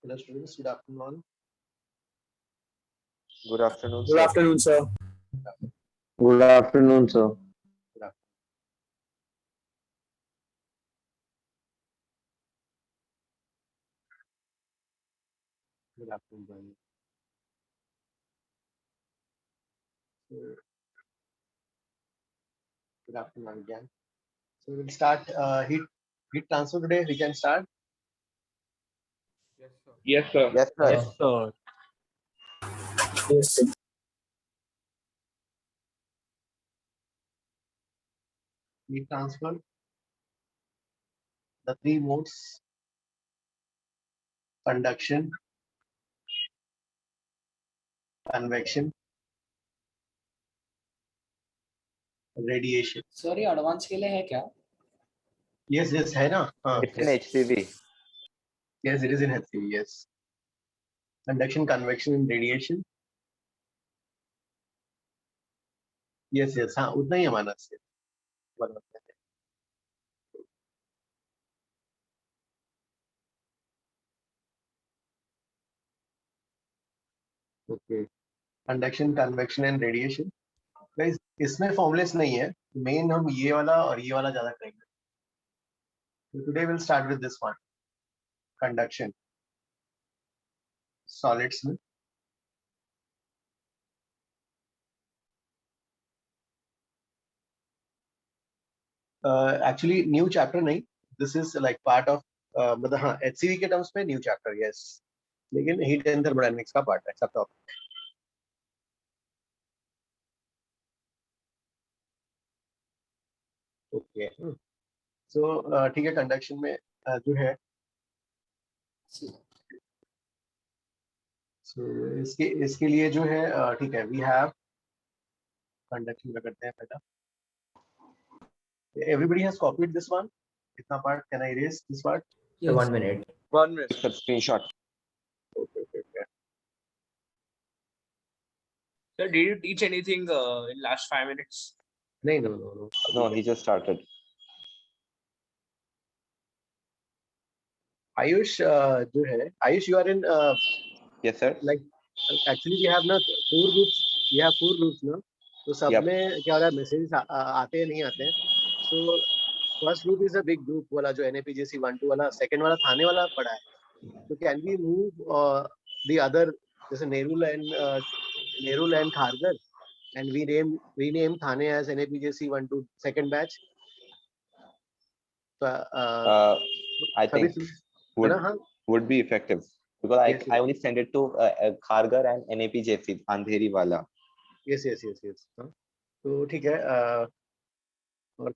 Hello students, good afternoon. Good afternoon, Good sir. afternoon, sir. Good afternoon, sir. Good afternoon. Good afternoon, Brian. So, good afternoon again. So we'll start heat transfer today. We can start. Yes, sir. Yes, sir. Yes, sir. Yes, sir. Heat transfer. The three modes: conduction, convection, radiation. Sir ये advance के लिए है क्या? Yes, yes, है ना? हाँ. It's in HCV. Yes, it is in HCV. Yes. Conduction, convection, and radiation. Yes, yes. हाँ, उतना ही हमारा से. Okay. Conduction, convection, and radiation. Guys, इसमें फॉर्मुलेस नहीं है. मेन हम ये वाला और ये वाला ज्यादा करेंगे. So today we'll start with this one. Conduction. Solids में. Actually new chapter नहीं. This is like part of मतलब हाँ HCV के terms में new chapter yes. लेकिन heat and thermodynamics का part है सब topic. Okay. So ठीक है conduction में जो है so इसके लिए जो है ठीक है we have conduction का करते हैं पहला. Everybody has copied this one. कितना part can I erase this part? Yes. 1 minute. 1 minute. Sir, screenshot. Okay. Sir, did you teach anything in last 5 minutes? नहीं no. No, he just started. Ayush जो है Ayush you are in Yes, sir. like actually we have ना 4 groups. We have 4 groups ना. तो सब Yep. में क्या हो रहा है मैसेजेस आते हैं नहीं आते हैं. So first group is a big group वाला जो NAPJC 1-2 वाला. Second वाला थाने वाला पड़ा है. So can we move the other जैसे Nerul and Kharghar and we rename Thane as NAPJC 1-2 second batch. So I think would be effective because Yes, I only send it to Khargar and NAPJC Andheri wala. Yes. तो ठीक है और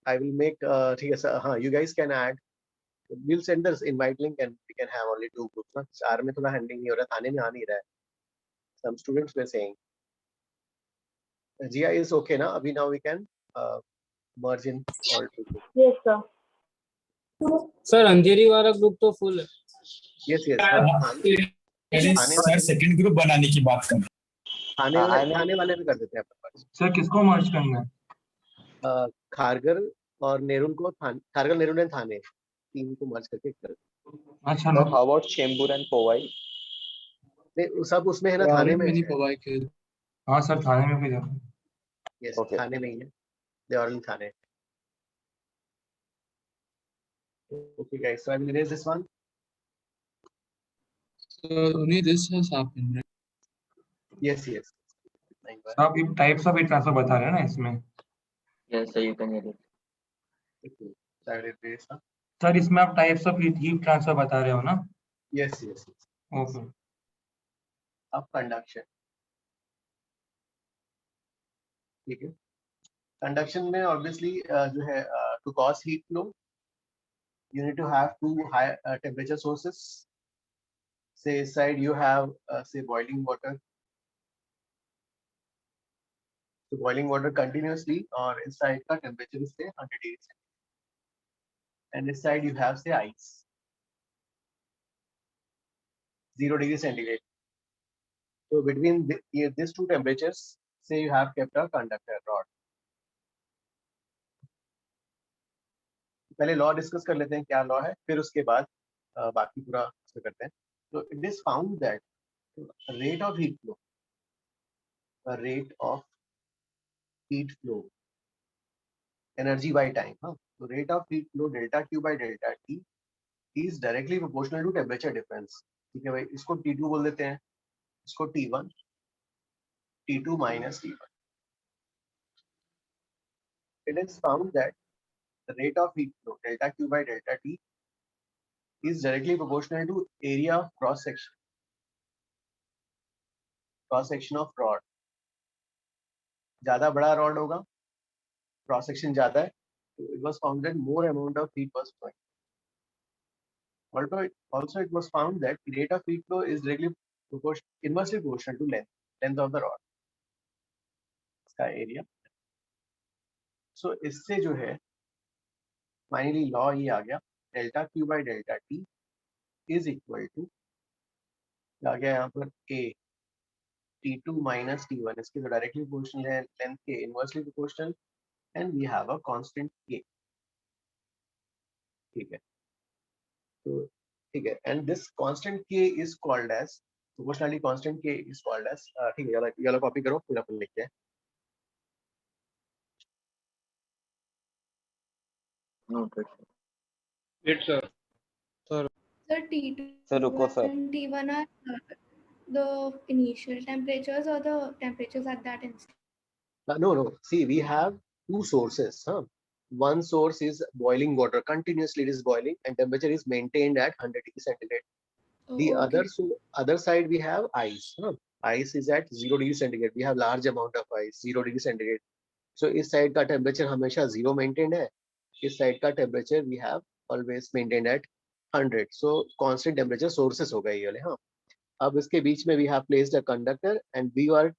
I will make ठीक है sir हाँ you guys can add. We'll send this invite link and we can have only 2 groups ना. चार में थोड़ा handling नहीं हो रहा. थाने में आ नहीं रहा है. Some students were saying GI is okay ना अभी. Now we can merge in all 2 groups. Yes, sir. Sir अंधेरी वाला ग्रुप तो फुल है. Yes. सर सेकंड ग्रुप बनाने की बात कर. थाने वाले भी कर देते हैं अपन. सर किसको मर्ज करना है? खारगर और नेरुल को खारगर नेरुल एंड थाने तीन को मर्ज करके कर. अच्छा So how about Chembur and Powai? नहीं सब उसमें है ना. थाने में नहीं पवाई के. हाँ सर थाने में भी जाओ. Yes, Okay. थाने में ही है. They are in Thane. Okay guys, so I will erase this one. only this has happened. Yes. आप ये टाइप्स ऑफ हीट ट्रांसफर बता रहे हैं ना इसमें. Yes, sir, you can hear it. Okay. So I will erase that. Sir इसमें आप types of heat transfer बता रहे हो ना. Yes. ओके. अब कंडक्शन ठीक है. कंडक्शन में ऑब्वियसली जो है to cause heat flow you need to have 2 high temperature sources. Say side you have say boiling water. So boiling water continuously और इस side का temperature is say 100 degrees and this side you have say ice 0 degree centigrade. So between these 2 temperatures say you have kept a conductor rod. पहले law discuss कर लेते हैं क्या law है फिर उसके बाद बाकी पूरा उसमें करते हैं. So it is found that rate of heat flow, the rate of heat flow, energy by time. Huh? So rate of heat flow delta Q by delta T is directly proportional to temperature difference. ठीक है भाई, इसको T2 बोल देते हैं, इसको T1, T2 minus T1. It is found that the rate of heat flow delta Q by delta T is directly proportional to area of cross section of rod. ज्यादा बड़ा rod होगा, cross section ज्यादा है, so it was found that more amount of heat was flowing. Also it was found that rate of heat flow is directly inversely proportional to length of the rod, इसका area. So इससे जो है finally law ये आ गया, delta Q by delta T is equal to आ गया यहाँ पर A T2 minus T1, इसके तो directly proportional है, length के inversely proportional, and we have a constant K. ठीक है, तो ठीक है, and this constant K is called as proportionality constant K is called as ठीक है, ये वाला कॉपी करो, फिर अपन लिखते हैं. Noted. It's Sir, T2 Sir, रुको sir. and T1 are the initial temperatures or the temperatures at that instant? No. See, we have two sources. Huh? One source is boiling water. Continuously it is boiling and temperature is maintained at 100 degrees centigrade. Oh, The okay. other side we have ice. Huh? Ice is at 0 degrees centigrade. We have large amount of ice, 0 degrees centigrade. So इस side का temperature हमेशा 0 maintained है. इस side का temperature we have always maintained at 100. So constant temperature sources हो गए ये वाले. हाँ. अब इसके बीच में we have placed a conductor and we are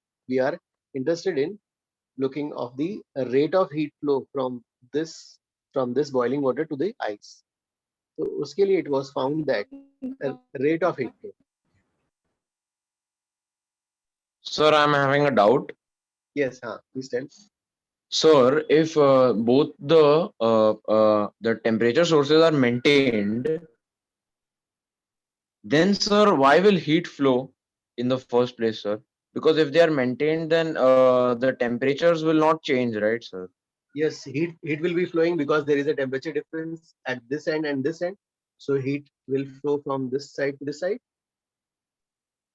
interested in looking of the rate of heat flow from this boiling water to the ice. So उसके लिए it was found that rate of heat flow. Sir, I'm having a doubt. Yes, please tell. Sir, if both the temperature sources are maintained, then sir, why will heat flow in the first place, sir? Because if they are maintained, then the temperatures will not change, right, sir? Yes, heat will be flowing because there is a temperature difference at this end and this end. So heat will flow from this side to this side.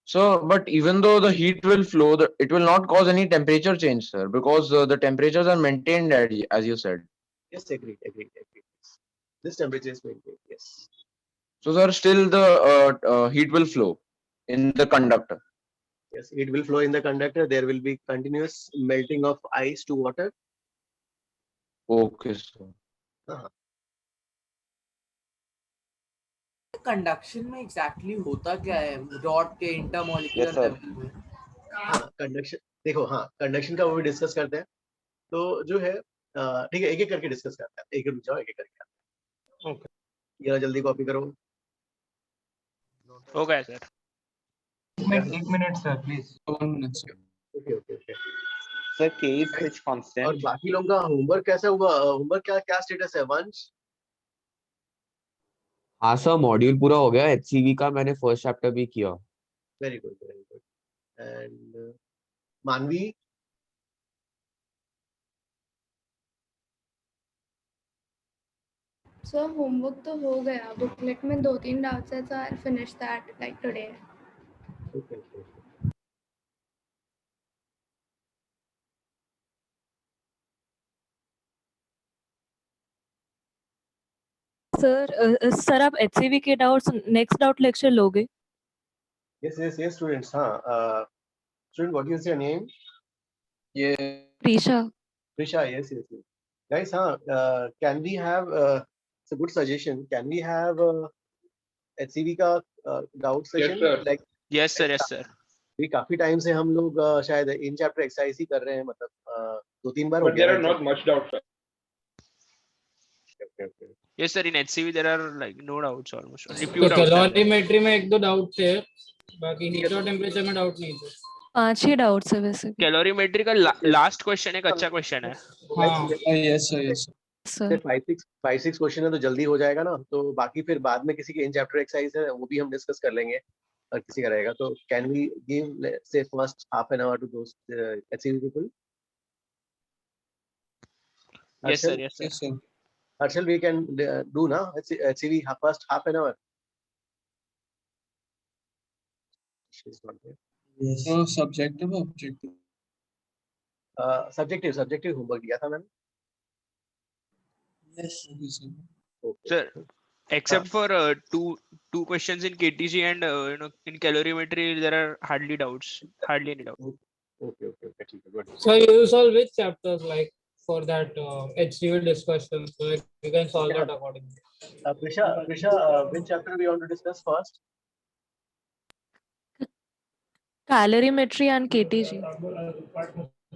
So, but even though the heat will flow, it will not cause any temperature change, sir, because the temperatures are maintained, as you said. Yes, agreed. This temperature is maintained. Yes. So, sir, still the heat will flow in the conductor. Yes, it will flow in the conductor. There will be continuous melting of ice to water. Okay, sir. Conduction में exactly होता क्या है rod के intermolecular Yes, sir. Level में? Conduction देखो, conduction का वो भी डिस्कस करते हैं. तो जो है ठीक है, एक एक करके डिस्कस करते हैं. एक एक जाओ, एक एक करके. Okay. ये जल्दी कॉपी करो. हो गया सर. एक minute sir please. Okay. Sir, K is which और constant? बाकी लोगों का होमवर्क कैसा हुआ? होमवर्क क्या स्टेटस है? वंश हाँ सर, मॉड्यूल पूरा हो गया. HCV का मैंने फर्स्ट चैप्टर भी किया. Very good. एंड मानवी So homework तो हो गया. Booklet में 2-3 doubts है, so I'll finish that like today. Okay. Sir आप HCV के डाउट्स नेक्स्ट डाउट लेक्चर लोगे? Yes, students. Student, what is your name? Prisha. Yes. Guys, can we have it's a good suggestion. Can we have HCV का doubt session? Yes, sir. Like Yes sir. भी काफी time से हम लोग शायद in chapter exercise ही कर रहे हैं, मतलब 2-3 बार हो But गया. there are not much doubts, sir. Okay. Yes sir, in HCV there are like no doubts almost. Only तो pure doubts. कैलोरीमेट्री में 1-2 डाउट थे, बाकी हीट और टेम्परेचर में डाउट नहीं थे. 5-6 डाउट्स है वैसे. कैलोरीमेट्री का लास्ट क्वेश्चन एक अच्छा क्वेश्चन है. हाँ. Yes sir. 5-6 क्वेश्चन है तो जल्दी हो जाएगा ना. तो बाकी फिर बाद में किसी के इन चैप्टर एक्सरसाइज है वो भी हम डिस्कस कर लेंगे. और किसी का रहेगा, तो can we give say first half an hour to those HCV people? Yes, sir. Yes, sir. Yes, sir. Harshal, we can do now HCV first half an hour. She's not there. Yes. Subjective, objective. Subjective homework दिया था मैंने. Yes, sir. Okay. Sir, except for two questions in KTG and in calorimetry, there are hardly any doubts. Okay. ठीक है, good. So you solve which chapters like for that HCV discussion, so like you can solve that accordingly. Prisha, which chapter we want to discuss first? Calorimetry and KTG.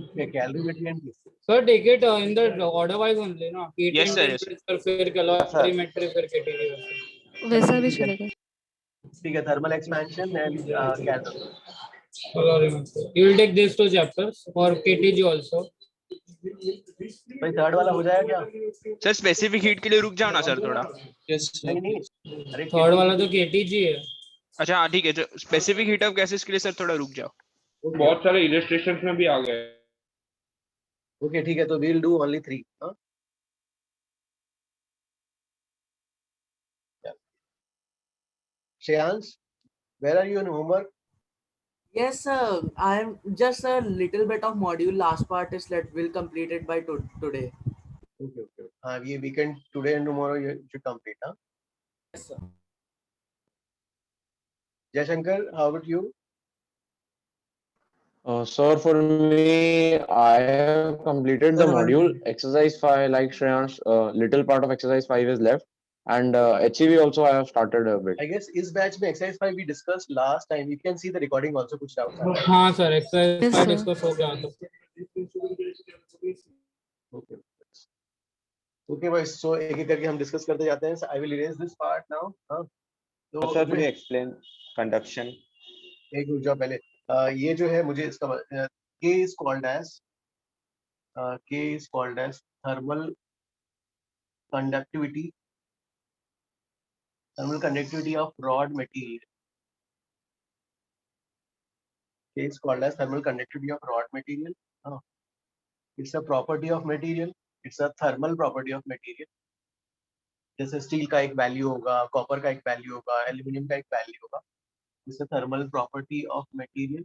Okay, calorimetry and KTG. So take it in the order wise only, no? Heat Yes, and sir, yes, temperature, फिर calorimetry, फिर KTG वैसे. वैसा भी चलेगा. ठीक है, thermal expansion and calorimetry. Calorimetry. You will take these two chapters or KTG also. भाई third वाला हो जाएगा क्या? सर स्पेसिफिक हीट के लिए रुक जाओ ना सर थोड़ा. Yes, sir. नहीं, अरे थर्ड वाला तो KTG है. अच्छा हाँ ठीक है, जो स्पेसिफिक हीट ऑफ गैसेस के लिए सर थोड़ा रुक जाओ. बहुत सारे इलस्ट्रेशंस में भी आ गए. ओके ठीक है, तो we'll do only 3. Shreyansh, where are you in homework? Yes, sir. I am just a little bit of module. Last part is that we'll complete it by today. Okay. ये weekend today and tomorrow you should complete, huh? Yes, sir. Jaishankar, how about you? Sir, for me, I have completed the module. Exercise 5, like Shreyansh, little part of exercise 5 is left. And HCV also I have started a bit. I guess इस batch में exercise 5 we discussed last time. You can see the recording also. कुछ doubts are. हाँ sir, exercise Yes, 5 sir. discuss हो गया था. Okay boys, so एक एक करके हम discuss करते जाते हैं. So I will erase this part now. हाँ. तो Sir, could you explain conduction? एक रुक जाओ पहले. ये जो है मुझे इसका K is called as thermal conductivity of rod material. K is called as thermal conductivity of rod material. It's a property of material. It's a thermal property of material. जैसे स्टील का एक वैल्यू होगा, copper का एक value होगा, aluminium का एक value होगा. It's a thermal property of material.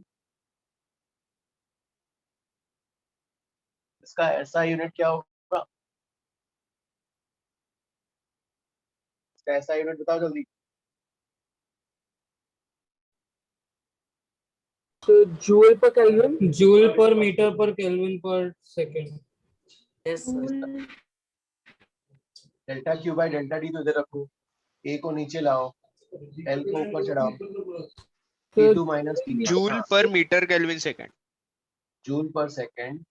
इसका ऐसा यूनिट क्या होगा? इसका ऐसा यूनिट बताओ जल्दी. So joule per Kelvin. Joule per meter per Kelvin per second. Yes, sir. Delta Q by delta D तो इधर रखो, ए को नीचे लाओ, एल को ऊपर चढ़ाओ, T2 minus joule per metre kelvin second. Joule per second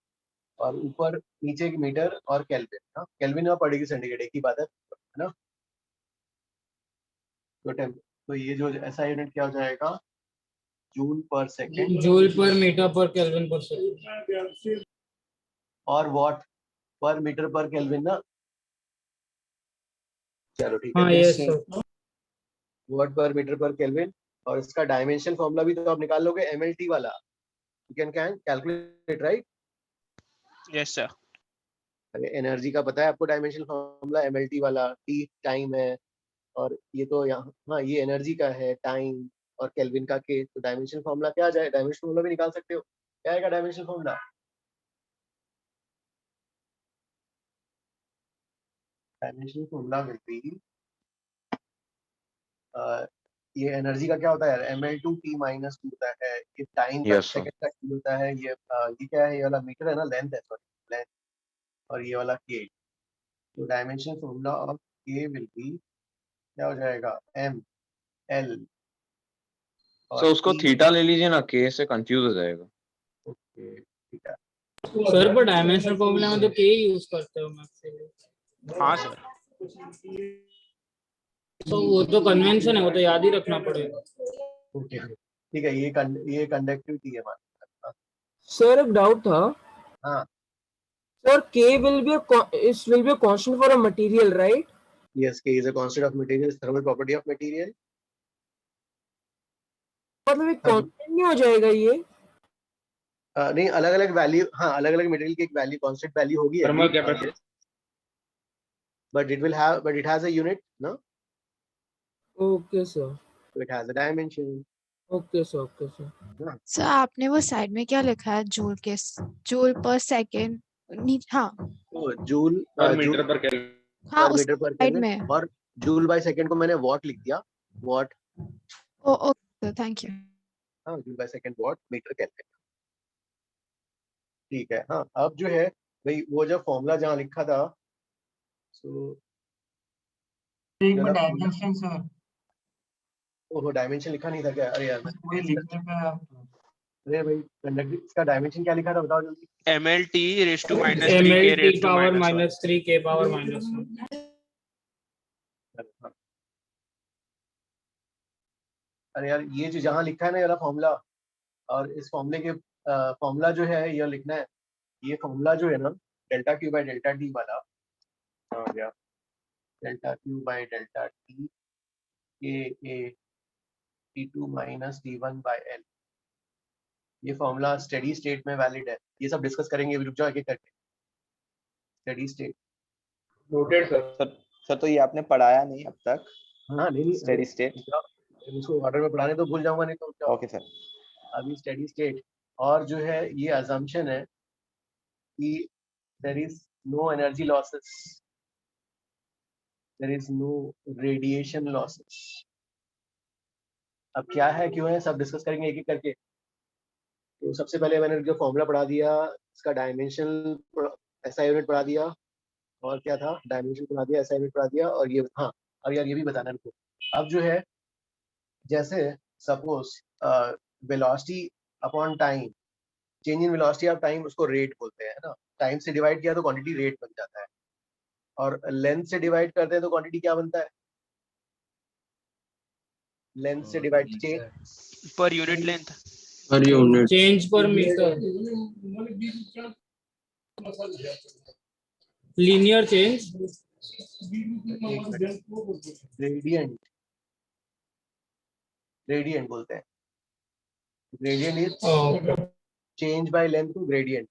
और ऊपर नीचे मीटर और केल्विन. हाँ, केल्विन और पर डिग्री सेंटीग्रेड एक ही बात है ना. तो ये जो ऐसा यूनिट क्या हो जाएगा? Joule per second. Joule per meter per Kelvin per second. और वॉट पर मीटर पर केल्विन ना. चलो ठीक हाँ है. yes sir. वॉट पर मीटर पर केल्विन. और इसका डायमेंशन फॉर्मूला भी तो आप निकाल लोगे, MLT वाला. You can calculate right. Yes sir. अरे एनर्जी का पता है आपको डायमेंशन फॉर्मूला, MLT वाला. T टाइम है और ये तो यहाँ, हाँ ये एनर्जी का है, टाइम और केल्विन का K. तो डायमेंशन फॉर्मूला क्या आ जाए? डायमेंशन फॉर्मूला भी निकाल सकते हो. क्या आएगा dimension formula? Dimension formula will be, ये एनर्जी का क्या होता है यार? ml2t माइनस 2 होता है. ये टाइम का Yes, sir. सेकंड का T होता है. ये क्या है? ये वाला मीटर है ना, लेंथ है, सॉरी लेंथ. और ये वाला K. तो dimension formula of K will be क्या हो जाएगा? ml. So उसको थीटा ले लीजिए ना, K से कंफ्यूज हो जाएगा. ओके ठीक है. सर पर डायमेंशन फॉर्मूला में तो K यूज करते हो मैक्सिमम. हाँ सर. तो वो तो कन्वेंशन है, वो तो याद ही रखना पड़ेगा. ओके ठीक है. ये कंडक्टिविटी है हमारा. Sir, एक doubt था. हाँ. Sir, K will be a constant for a material, right? Yes, K is a constant of material, thermal property of material. मतलब एक कांस्टेंट नहीं हो जाएगा ये? नहीं, अलग अलग वैल्यू, हाँ अलग अलग मटेरियल की एक वैल्यू, कांस्टेंट वैल्यू होगी, Thermal capacity. but it has a unit, no? Okay sir, So it has a dimension. Okay sir, okay sir. Sir आपने वो साइड में क्या लिखा है, जूल के, जूल पर सेकेंड? हाँ तो joule Per meter per Kelvin. हाँ पर उस मीटर पर साइड केल्विन, में। और जूल बाय सेकंड को मैंने वॉट लिख दिया, watt. Oh okay, thank you. हाँ, joule by second watt metre kelvin, ठीक है। हाँ, अब जो है भाई वो जो फॉर्मूला जहाँ लिखा था, सो एक में डायमेंशन सर, ओहो डायमेंशन लिखा नहीं था क्या? अरे यार वही लिखने पे आप अरे भाई कंडक्टर, इसका डायमेंशन क्या लिखा था बताओ जल्दी। MLT raised to minus 3k MLT raised to power minus 1. minus 3k power minus 1. अरे यार ये जो जहाँ लिखा है ना ये वाला फॉर्मूला, और इस फॉर्मूले के फॉर्मूला जो है ये लिखना है, ये फॉर्मूला जो है ना delta Q by delta T वाला, आ गया delta Q by delta T के T2 minus T1 by L, ये फॉर्मूला स्टेडी स्टेट में वैलिड है। ये सब डिस्कस करेंगे, रुक जाओ एक-एक करके। Steady state Noted sir. Sir तो ये आपने पढ़ाया नहीं अब तक, हाँ नहीं स्टेडी स्टेट? इसको ऑर्डर में पढ़ाने तो भूल जाऊंगा, नहीं तो क्या। Okay sir. अभी स्टेडी स्टेट, और जो है ये अजम्पशन है कि there is no energy losses, there is no radiation losses. अब क्या है क्यों है सब डिस्कस करेंगे एक-एक करके। तो सबसे पहले मैंने जो फॉर्मूला पढ़ा दिया, इसका डायमेंशन ऐसा यूनिट पढ़ा दिया, और क्या था, डायमेंशन पढ़ा दिया, ऐसा यूनिट पढ़ा दिया, और ये हाँ, और यार ये भी बताना रुको। अब जो है जैसे suppose velocity upon time, change in velocity of time, उसको रेट बोलते हैं ना। टाइम से डिवाइड किया तो क्वांटिटी रेट बन जाता है, और लेंथ से डिवाइड करते हैं तो क्वांटिटी क्या बनता है? लेंथ से divide Per unit length. Per unit. Change per meter. Linear change. Gradient, gradient बोलते हैं। Gradient is change by length to gradient.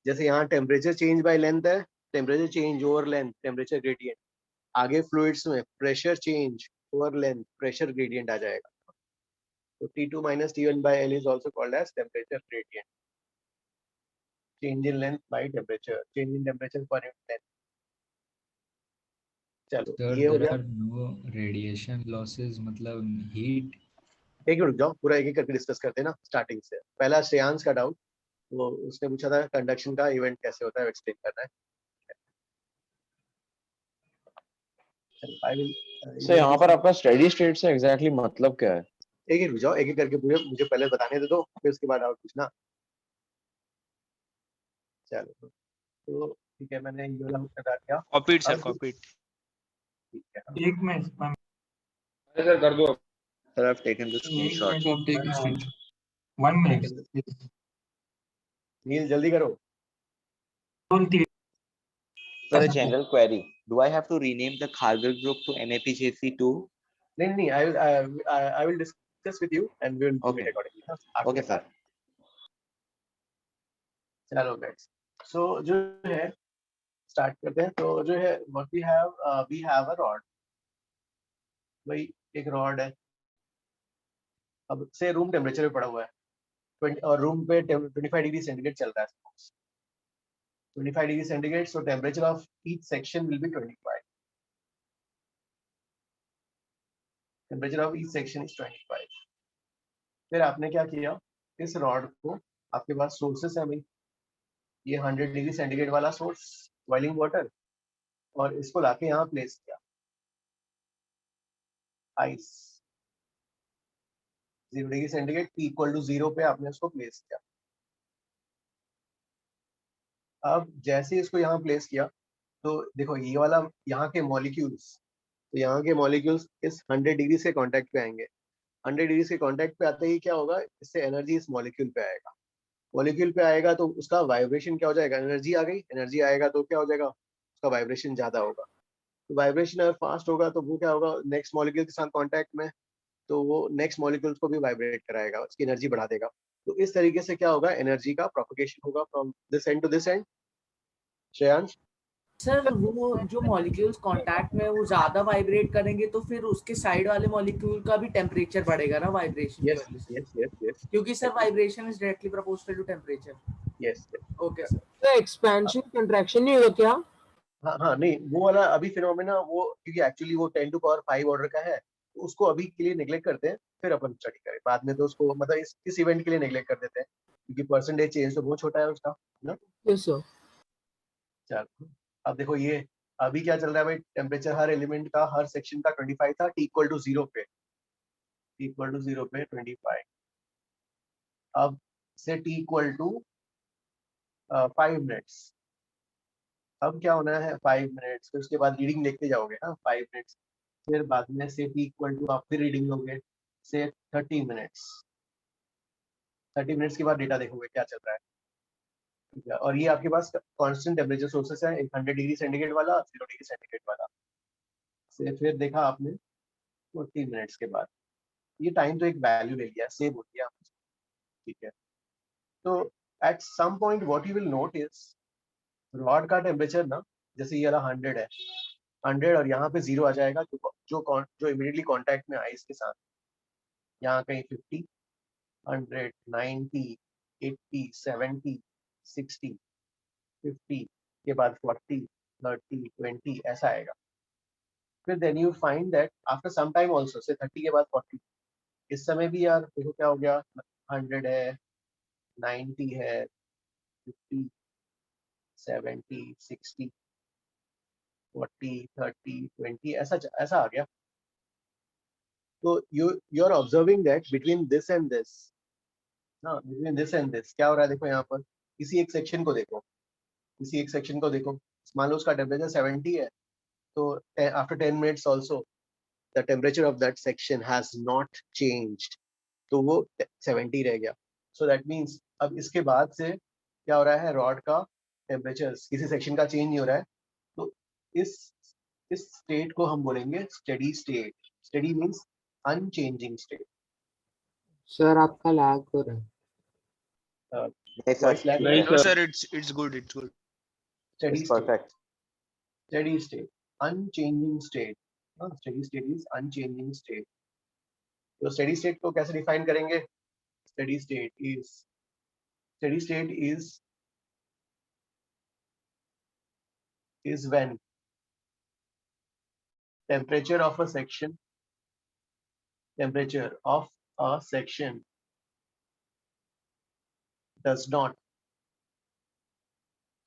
जैसे यहाँ टेम्परेचर चेंज बाय लेंथ है, temperature change over length, temperature gradient. आगे fluids में pressure change over length, pressure gradient आ जाएगा। तो T2 minus T1 by L is also called as temperature gradient. Change in length by temperature, change in temperature per unit length. चलो Sir, ये हो there गया। are no radiation losses, मतलब heat. एक minute जाओ, पूरा एक एक करके डिस्कस करते हैं ना स्टार्टिंग से। पहला श्रेयांश का डाउट, वो उसने पूछा था कंडक्शन का इवेंट कैसे होता है, एक्सप्लेन करना है। सर यहाँ पर आपका स्टेडी स्टेट से एग्जैक्टली मतलब क्या है? एक एक जाओ, एक एक करके पूरे मुझे पहले बताने दे दो, फिर उसके बाद डाउट पूछना। चलो तो ठीक है, मैंने ये वाला बता दिया। Copied sir, copied. ठीक है, एक में सर कर दो। Sir, I've taken the screenshot. I've taken screenshot. 1 minute. नील जल्दी करो। Sir, a general query. Do I have to rename the Khargal group to NAPJC2? नहीं नहीं, I will discuss with you and we will do it accordingly. Okay, sir. चलो guys, so जो है start करते हैं। तो जो है what we have a rod, भाई एक रॉड है। अब से रूम टेम्परेचर पे पड़ा हुआ है, और रूम पे 25 डिग्री सेंटीग्रेड चल रहा है। 25 degree centigrade, so temperature of each section will be 25. Temperature of each section is 25. फिर आपने क्या किया, इस रॉड को, आपके पास सोर्सेस है भाई, ये 100 डिग्री सेंटीग्रेड वाला सोर्स बॉइलिंग वाटर, और इसको लाके यहाँ प्लेस किया ice 0 degree centigrade, T equal to 0 पे आपने उसको प्लेस किया। अब जैसे ही इसको यहाँ प्लेस किया तो देखो ये वाला यहाँ के मॉलिक्यूल्स, तो यहाँ के मॉलिक्यूल्स इस 100 डिग्री से कांटेक्ट पे आएंगे। 100 डिग्री से कांटेक्ट पे आते ही क्या होगा, इससे एनर्जी इस मॉलिक्यूल पे आएगा। मॉलिक्यूल पे आएगा तो उसका वाइब्रेशन क्या हो जाएगा, एनर्जी आ गई, एनर्जी आएगा तो क्या हो जाएगा, उसका वाइब्रेशन ज्यादा होगा। तो वाइब्रेशन अगर फास्ट होगा तो वो क्या होगा, नेक्स्ट मॉलिक्यूल के साथ कांटेक्ट में तो वो नेक्स्ट मॉलिक्यूल्स को भी वाइब्रेट कराएगा, उसकी एनर्जी बढ़ा देगा। तो इस तरीके से क्या होगा, एनर्जी का प्रोपगेशन होगा from this end to this end. Shreyansh? Sir वो जो मॉलिक्यूल्स कांटेक्ट में वो ज्यादा वाइब्रेट करेंगे तो फिर उसके साइड वाले मॉलिक्यूल का भी टेम्परेचर बढ़ेगा ना वाइब्रेशन की यस वजह से, यस यस यस क्योंकि sir vibration is directly proportional to temperature. Yes. Okay sir. तो एक्सपेंशन कंट्रैक्शन नहीं होगा क्या? हाँ हाँ, नहीं वो वाला अभी फिनोमेना वो, क्योंकि एक्चुअली वो 10 टू पावर 5 ऑर्डर का है, तो उसको अभी के लिए नेग्लेक्ट करते हैं, फिर अपन स्टडी करें बाद में। तो उसको मतलब इस इवेंट के लिए नेग्लेक्ट कर देते हैं, क्योंकि परसेंटेज चेंज तो बहुत छोटा है उसका, है ना। Yes sir. चलो अब देखो ये अभी क्या चल रहा है भाई, टेम्परेचर हर एलिमेंट का हर सेक्शन का 25 था, T इक्वल टू 0 पे, T इक्वल टू 0 पे 25। अब से T इक्वल टू 5 मिनट्स, अब क्या होना है 5 मिनट्स, फिर उसके बाद रीडिंग देखते जाओगे ना 5 मिनट्स, फिर बाद में से T इक्वल टू आप फिर रीडिंग लोगे से 30 मिनट्स, 30 मिनट्स के बाद डेटा देखोगे क्या चल रहा है, ठीक है। और ये आपके पास कांस्टेंट टेम्परेचर सोर्सेस है, एक 100 डिग्री सेंटीग्रेड वाला, 0 डिग्री सेंटीग्रेड वाला, से फिर देखा आपने 40 मिनट्स के बाद, ये टाइम तो एक वैल्यू ले लिया, सेव हो गया, ठीक है। तो at some point what you will note is rod का टेम्परेचर ना, जैसे ये वाला 100 है, 100 और यहाँ पे 0 आ जाएगा, जो इमीडिएटली कांटेक्ट में आए इसके साथ, यहाँ कहीं 50, 100, 90, 80, 70, 60, 50 के बाद 40, 30, 20 ऐसा आएगा। फिर then you find that after some time also, से 30 के बाद 40, इस समय भी यार देखो क्या हो गया, 100 है, 90 है, 50, 70, 60, 40, 30, 20 ऐसा आ गया। तो you are observing that between this and this, ना between this and this क्या हो रहा है, देखो यहाँ पर किसी एक सेक्शन को देखो, किसी एक सेक्शन को देखो, मान लो उसका टेम्परेचर 70 है, तो after 10 minutes also the temperature of that section has not changed, तो वो 70 रह गया। सो दैट मीन्स अब इसके बाद से क्या हो रहा है, रॉड का टेम्परेचर किसी सेक्शन का चेंज नहीं हो रहा है, तो इस स्टेट को हम बोलेंगे steady state. Steady means unchanging state. Sir आपका लैग हो रहा है। Yes, sir. Voice lag, No, right? No, sir, it's good. It's good. Steady It's state. perfect. Steady state, unchanging state. Steady state is unchanging state. तो steady state को कैसे define करेंगे? Steady state is when temperature of a section does not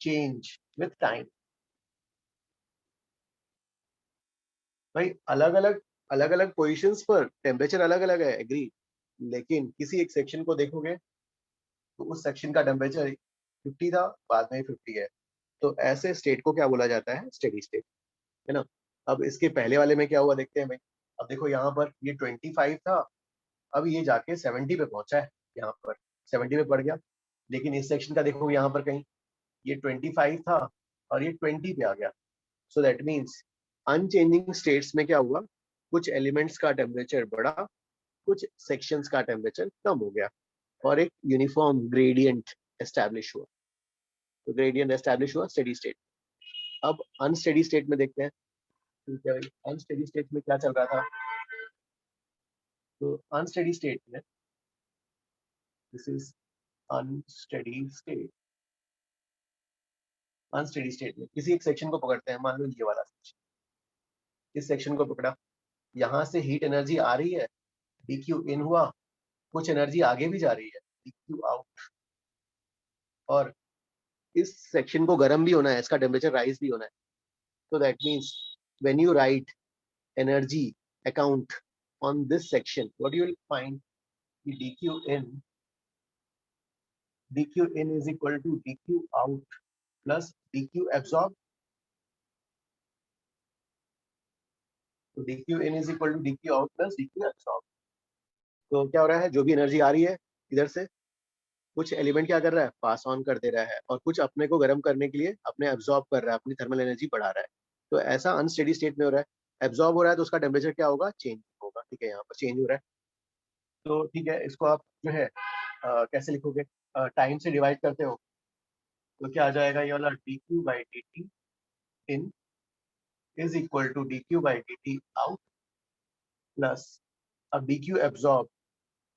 change with time. भाई अलग अलग positions पर temperature अलग अलग है, एग्री, लेकिन किसी एक सेक्शन को देखोगे तो उस सेक्शन का टेम्परेचर 50 था, बाद में 50 है, तो ऐसे स्टेट को क्या बोला जाता है, स्टेडी स्टेट, है ना। अब इसके पहले वाले में क्या हुआ देखते हैं भाई। अब देखो यहाँ पर ये 25 था, अब ये जाके 70 पे पहुंचा है, यहाँ पर 70 पे पड़ गया, लेकिन इस सेक्शन का देखो यहाँ पर कहीं ये 25 था और ये 20 पे आ गया। So that means unchanging states में क्या हुआ, कुछ एलिमेंट्स का टेम्परेचर बढ़ा, कुछ सेक्शंस का टेम्परेचर कम हो गया, और एक यूनिफॉर्म ग्रेडियंट एस्टैब्लिश हुआ। तो ग्रेडियंट एस्टैब्लिश हुआ स्टेडी स्टेट। अब अनस्टेडी स्टेट में देखते हैं, ठीक है भाई, अनस्टेडी स्टेट में क्या चल रहा था। तो अनस्टेडी स्टेट में, this is unsteady state. Unsteady state में किसी एक सेक्शन को पकड़ते हैं, मान लो ये वाला सेक्शन, इस सेक्शन को पकड़ा, यहाँ से हीट एनर्जी आ रही है, dq इन हुआ, कुछ एनर्जी आगे भी जा रही है, dq आउट, और इस सेक्शन को गर्म भी होना है, इसका टेम्परेचर राइज भी होना है। तो that means when you right energy account on this section, what you will find, dq in is equal to dq out plus dq absorb. तो dq in is equal to dq out plus dq absorb. तो क्या हो रहा है, जो भी energy आ रही है इधर से, कुछ एलिमेंट क्या कर रहा है, पास ऑन कर दे रहा है, और कुछ अपने को गर्म करने के लिए अपने एब्जॉर्ब कर रहा है, अपनी थर्मल एनर्जी बढ़ा रहा है। तो ऐसा अनस्टेडी स्टेट में हो रहा है, एब्जॉर्ब हो रहा है तो उसका टेम्परेचर क्या होगा, चेंज होगा। ठीक है यहाँ पर चेंज हो रहा है। तो ठीक है, इसको आप जो है कैसे लिखोगे, टाइम से डिवाइड करते हो तो क्या आ जाएगा, ये वाला dq by dt in is equal to dq by dt out plus, अब dq एब्जॉर्ब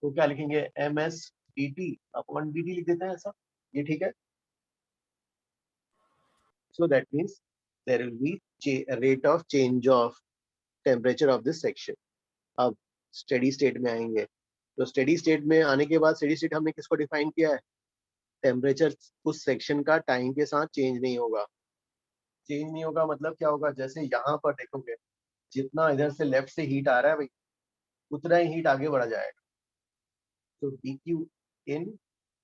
तो क्या लिखेंगे, ms dt अपॉन dt लिख देते हैं ऐसा, ये ठीक है। So that means there will be a rate of change of temperature of this section. अब स्टेडी स्टेट में आएंगे, तो स्टेडी स्टेट में आने के बाद स्टेडी स्टेट हमने किसको डिफाइन किया है, टेम्परेचर उस सेक्शन का टाइम के साथ चेंज नहीं होगा। चेंज नहीं होगा मतलब क्या होगा, जैसे यहाँ पर देखोगे जितना इधर से लेफ्ट से हीट आ रहा है भाई, उतना ही हीट आगे बढ़ा जाएगा। तो dq in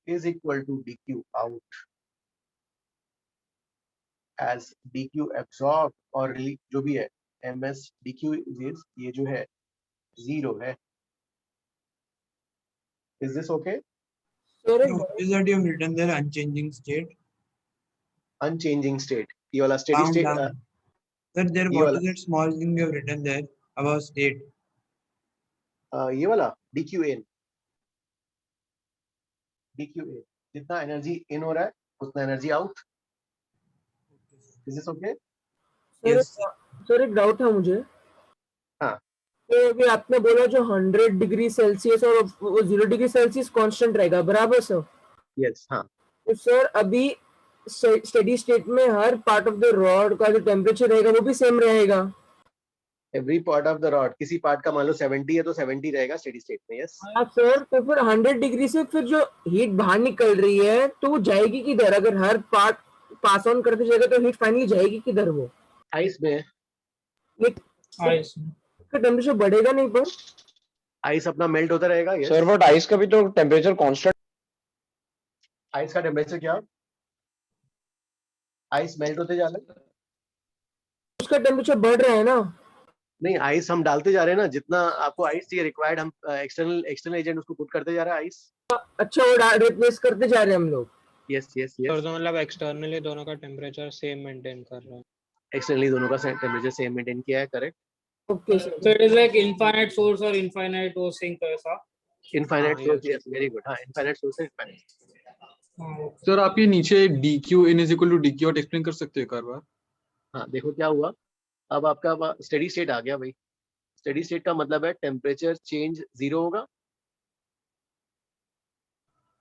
is equal to dq out as dq absorb और जो भी है ms dq is ये जो है 0 है। Is this okay? Sir, What is that you have written there? Unchanging state. Unchanging state, ये वाला steady Down, state, down. Sir, there ये what वाला is that small thing you have written there about state? ये वाला dq in, dq in जितना energy in हो रहा है उतना energy out. Is this okay? Sir एक डाउट है मुझे। हाँ। तो अभी आपने बोला जो 100 डिग्री सेल्सियस और वो 0 डिग्री सेल्सियस कांस्टेंट रहेगा, बराबर सर? यस हाँ। तो सर अभी स्टेडी स्टेट में हर पार्ट ऑफ द रॉड का जो टेम्परेचर रहेगा वो भी सेम रहेगा? Every part of the rod, किसी पार्ट का मान लो 70 है तो 70 रहेगा स्टेडी स्टेट में। यस हाँ सर, तो फिर 100 डिग्री से फिर जो हीट बाहर निकल रही है तो वो जाएगी किधर? अगर हर पार्ट पास ऑन करते जाएगा तो हीट फाइनली जाएगी किधर? वो आइस में। आइस का टेम्परेचर बढ़ेगा नहीं पर? आइस अपना मेल्ट होता रहेगा। यस सर बट आइस का भी तो टेम्परेचर कांस्टेंट, आइस का टेम्परेचर क्या, आइस मेल्ट होते जा रहा है, उसका टेम्परेचर बढ़ रहा है ना? नहीं आइस हम डालते जा रहे हैं ना, जितना आपको आइस चाहिए रिक्वायर्ड, हम एक्सटर्नल एजेंट उसको पुट करते जा रहा है आइस। अच्छा, वो रिप्लेस करते जा रहे हैं हम लोग। यस यस सर यस, तो मतलब एक्सटर्नली दोनों का टेम्परेचर सेम मेंटेन कर रहा है। एक्सटर्नली दोनों का टेम्परेचर सेम मेंटेन किया है, correct. Okay sir, So it is like infinite source और infinite वो सिंक ऐसा। इनफाइनाइट हाँ, source, yes. Yes very good. हाँ इनफाइनाइट सोर्स है, इनफाइनाइट। सर आप ये नीचे dq in is equal to dq out explain कर सकते हो एक बार? हाँ देखो क्या हुआ, अब आपका स्टेडी स्टेट आ गया भाई। स्टेडी स्टेट का मतलब है टेम्परेचर चेंज 0 होगा।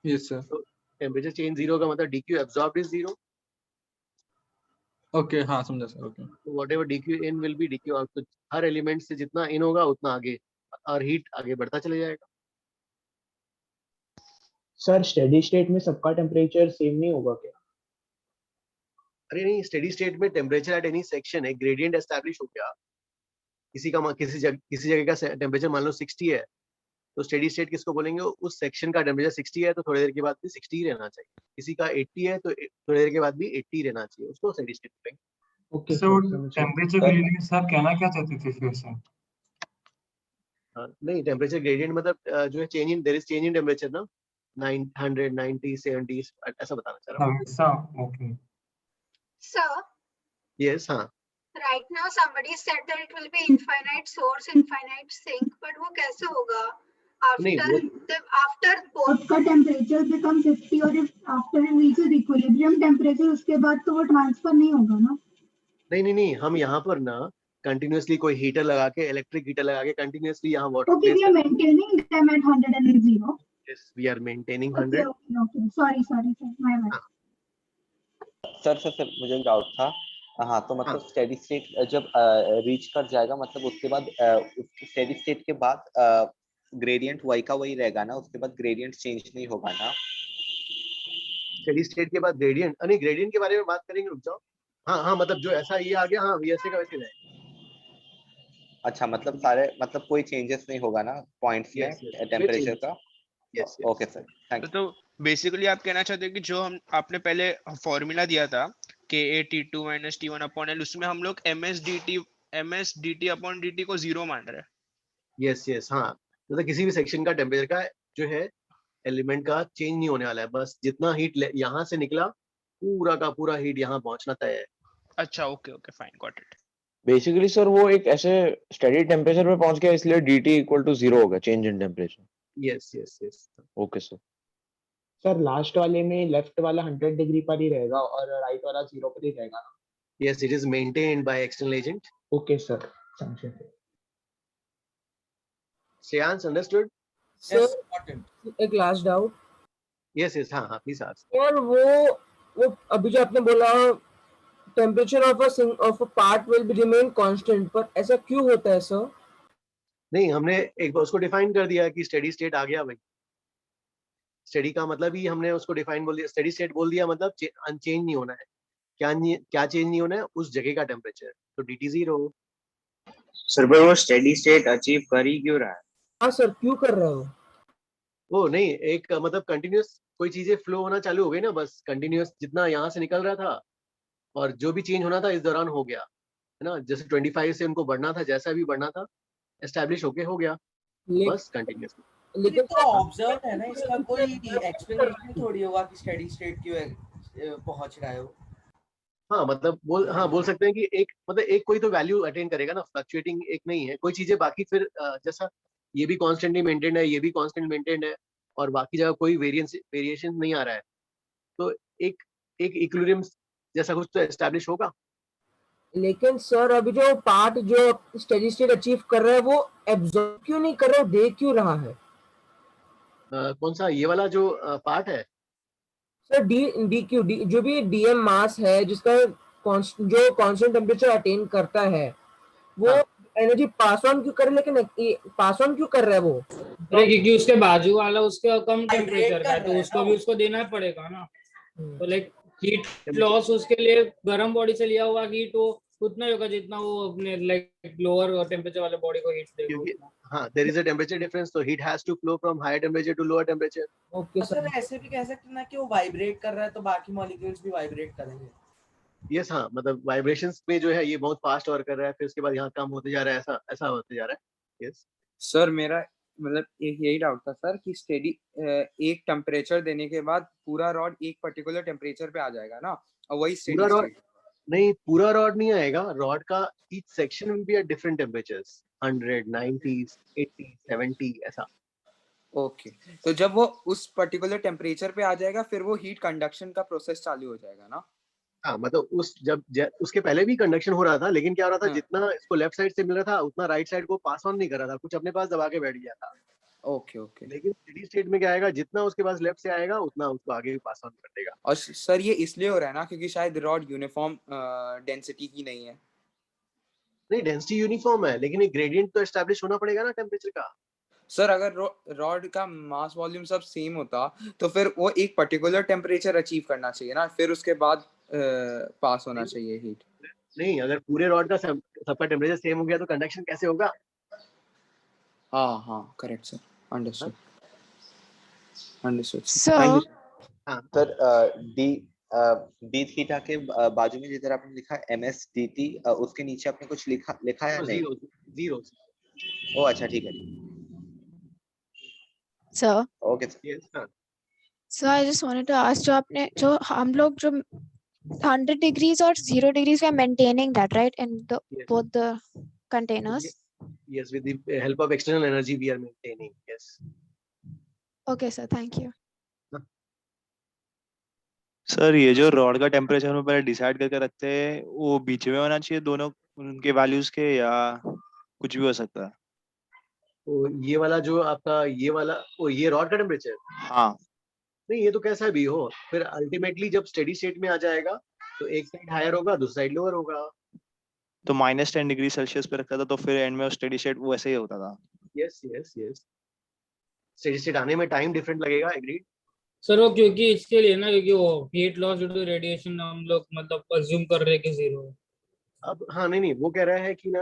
Yes sir. तो टेम्परेचर चेंज 0 का मतलब dq absorbed is 0। ओके हाँ समझा sir. Okay whatever dq in will be dq out, तो हर एलिमेंट से जितना इन होगा उतना आगे, और हीट आगे बढ़ता चले जाएगा। सर स्टेडी स्टेट में सबका टेम्परेचर सेम नहीं होगा क्या? अरे नहीं, स्टेडी स्टेट में टेम्परेचर एट एनी सेक्शन है, ग्रेडियंट एस्टैब्लिश हो गया। किसी जगह का टेम्परेचर मान लो 60 है, तो स्टेडी स्टेट किसको बोलेंगे, उस सेक्शन का टेम्परेचर 60 है तो थोड़ी देर के बाद भी 60 ही रहना चाहिए। किसी का 80 है तो थोड़ी देर के बाद भी 80 रहना चाहिए, उसको स्टेडी स्टेट बोलेंगे। Okay so sir, temperature gradient sir कहना क्या चाहते थे फिर से? नहीं, टेम्परेचर ग्रेडियंट मतलब जो है change in, there is change in temperature ना, 900 90 70 ऐसा बताना चाह रहा हूँ। सर ओके Sir, यस हाँ। right now somebody said that it will be infinite source, infinite sink, but वो कैसे होगा? नहीं, After both का टेम्परेचर बिकम 50 और if after it reaches equilibrium temperature उसके बाद तो वो ट्रांसफर नहीं होगा ना? नहीं, हम यहाँ पर ना कंटिन्यूअसली कोई हीटर लगा के, इलेक्ट्रिक हीटर लगा के कंटिन्यूअसली यहाँ water Okay, we are maintaining them at 100 and 0. Yes, we are maintaining Okay, 100. okay. Sorry, sir. My bad. Sir मुझे डाउट था। हाँ तो मतलब स्टेडी स्टेट जब रीच कर जाएगा, मतलब उसके बाद स्टेडी स्टेट के बाद ग्रेडियंट y का वही रहेगा ना, उसके बाद ग्रेडियंट चेंज नहीं होगा ना? स्टेडी स्टेट के बाद ग्रेडियंट, नहीं ग्रेडियंट के बारे में बात करेंगे, रुक जाओ। हाँ मतलब जो ऐसा ये आ गया, हाँ वैसे का वैसे रहेगा। अच्छा मतलब सारे, मतलब कोई चेंजेस नहीं होगा ना पॉइंट्स में टेम्परेचर का? Yes okay sir, thank you. तो बेसिकली आप कहना चाहते हैं कि जो हम आपने पहले फॉर्मूला दिया था Ka T2 - T1 upon L, उसमें हम लोग ms dt अपॉन dt को 0 मान रहे हैं। यस हाँ, मतलब किसी भी सेक्शन का टेम्परेचर का जो है एलिमेंट का चेंज नहीं होने वाला है, बस जितना हीट यहाँ से निकला पूरा का पूरा हीट यहाँ पहुंचना तय है। अच्छा okay fine, got it. Basically sir वो एक ऐसे स्टेडी टेम्परेचर पे पहुंच गया इसलिए dt इक्वल टू 0 हो गया, change in temperature. Yes yes yes. Okay sir. Sir last वाले में लेफ्ट वाला 100 डिग्री पर ही रहेगा और राइट वाला 0 पर ही रहेगा ना? Yes, it is maintained by external agent. Okay sir, समझे। Shreyans, understood? Yes, sir got it. एक लास्ट डाउट Yes, yes, हाँ, please ask. और वो अभी जो आपने बोला temperature of a part will be remain constant, पर ऐसा क्यों होता है सर? नहीं, हमने एक बार उसको डिफाइन कर दिया कि स्टेडी स्टेट आ गया भाई। स्टेडी का मतलब ही हमने उसको डिफाइन बोल दिया, स्टेडी स्टेट बोल दिया मतलब अनचेंज नहीं होना है। क्या चेंज नहीं होना है? उस जगह का टेम्परेचर। तो dt 0। सर पर वो स्टेडी स्टेट अचीव कर ही क्यों रहा है? हाँ सर, क्यों कर रहे हो? वो नहीं, एक मतलब कंटिन्यूअस कोई चीजें फ्लो होना चालू हो गई ना, बस कंटिन्यूअस जितना यहाँ से निकल रहा था और जो भी चेंज होना था इस दौरान हो गया, है ना। जैसे 25 से उनको बढ़ना था, जैसा भी बढ़ना था एस्टैब्लिश होके हो गया, बस कंटिन्यूअस। लेकिन तो ऑब्जर्व है ना, इसका कोई एक्सप्लेनेशन थोड़ी होगा कि स्टेडी स्टेट क्यों पहुंच रहा है वो। हाँ मतलब बोल सकते हैं कि एक मतलब एक कोई तो वैल्यू अटेन करेगा ना, फ्लक्चुएटिंग एक नहीं है कोई चीजें, बाकी फिर जैसा ये भी कांस्टेंटली मेंटेन्ड है, ये भी कांस्टेंट मेंटेन्ड है और बाकी जगह कोई वेरिएशन नहीं आ रहा है, तो एक इक्विलिब्रियम जैसा कुछ तो एस्टैब्लिश होगा। लेकिन सर अभी जो पार्ट जो स्टेडी स्टेट अचीव कर रहा है वो एब्जॉर्ब क्यों नहीं कर रहा, दे क्यों रहा है? कौन सा ये वाला जो पार्ट है सर? डी जो भी डीएम मास है जिसका जो कांस्टेंट टेम्परेचर अटेन करता है वो एनर्जी पास ऑन क्यों कर, लेकिन पास ऑन क्यों कर रहा है वो? अरे क्योंकि उसके बाजू वाला उसका कम टेम्परेचर का है तो उसको भी उसको देना पड़ेगा ना। तो लाइक हीट लॉस उसके लिए गर्म बॉडी से लिया हुआ हीट वो उतना ही होगा जितना वो अपने लाइक लोअर टेम्परेचर वाले बॉडी को हीट देगा। हाँ, there is a temperature difference, so heat has to flow from higher temperature to lower temperature. Okay sir ऐसे भी कह सकते हैं ना कि वो वाइब्रेट कर रहा है तो बाकी मॉलिक्यूल्स भी वाइब्रेट करेंगे। यस हाँ, मतलब वाइब्रेशंस में जो है ये बहुत फास्ट और कर रहा है, फिर उसके बाद यहाँ कम होते जा रहा है, ऐसा होते जा रहा है। यस सर मेरा मतलब एक यही डाउट था सर कि स्टेडी एक टेम्परेचर देने के बाद पूरा रॉड एक पर्टिकुलर टेम्परेचर पे आ जाएगा ना, और वही स्टेडी स्टेट? नहीं, पूरा रॉड नहीं आएगा, रॉड का each section will be at different temperatures, 100, 90, 80, 70 ऐसा। ओके, तो जब वो उस पर्टिकुलर टेम्परेचर पे आ जाएगा फिर वो हीट कंडक्शन का प्रोसेस चालू हो जाएगा ना? हाँ मतलब उसके पहले भी कंडक्शन हो रहा था, लेकिन क्या हो रहा था जितना इसको लेफ्ट साइड से मिल रहा था उतना राइट साइड को पास ऑन नहीं कर रहा था, कुछ अपने पास दबा के बैठ गया था। ओके लेकिन स्टेडी स्टेट में क्या आएगा, जितना उसके पास लेफ्ट से आएगा उतना उसको आगे भी पास ऑन कर देगा। और सर ये इसलिए हो रहा है ना क्योंकि शायद रॉड यूनिफॉर्म डेंसिटी की नहीं है? नहीं, डेंसिटी यूनिफॉर्म है लेकिन एक ग्रेडियंट तो एस्टैब्लिश होना पड़ेगा ना टेम्परेचर का। सर अगर रॉड का मास वॉल्यूम सब सेम होता तो फिर वो एक पर्टिकुलर टेम्परेचर अचीव करना चाहिए ना, फिर उसके बाद पास होना चाहिए हीट। नहीं, अगर पूरे रॉड का सबका टेम्परेचर सेम हो गया तो कंडक्शन कैसे होगा? हाँ correct sir, understood. Sir D theta के बाजू में जिधर आपने लिखा ms dt, उसके नीचे आपने कुछ लिखा है? नहीं, जीरो। ओ अच्छा, ठीक है sir. Okay sir I just wanted to ask, जो हम लोग जो 100 degrees or 0 degrees we are maintaining that, right, in the both the containers? Yes, with the help of external energy we are maintaining. Yes. Okay sir, thank you. Sir ये जो rod का temperature में पहले decide करके रखते हैं वो बीच में होना चाहिए दोनों उनके वैल्यूज के, या कुछ भी हो सकता है? तो ये वाला जो आपका ये रॉड का टेम्परेचर, हाँ नहीं ये तो कैसा भी हो, फिर अल्टीमेटली जब स्टेडी स्टेट में आ जाएगा तो एक साइड हायर होगा दूसरी साइड लोअर होगा। तो -10 डिग्री सेल्सियस पे रखा था तो फिर एंड में स्टेडी स्टेट वो ऐसे ही होता था? यस स्टेडी स्टेट आने में टाइम डिफरेंट लगेगा, एग्रीड सर। वो क्योंकि इसके लिए ना, क्योंकि वो heat loss due to radiation हम लोग मतलब अज्यूम कर रहे हैं कि 0 है। अब हाँ नहीं वो कह रहा है कि ना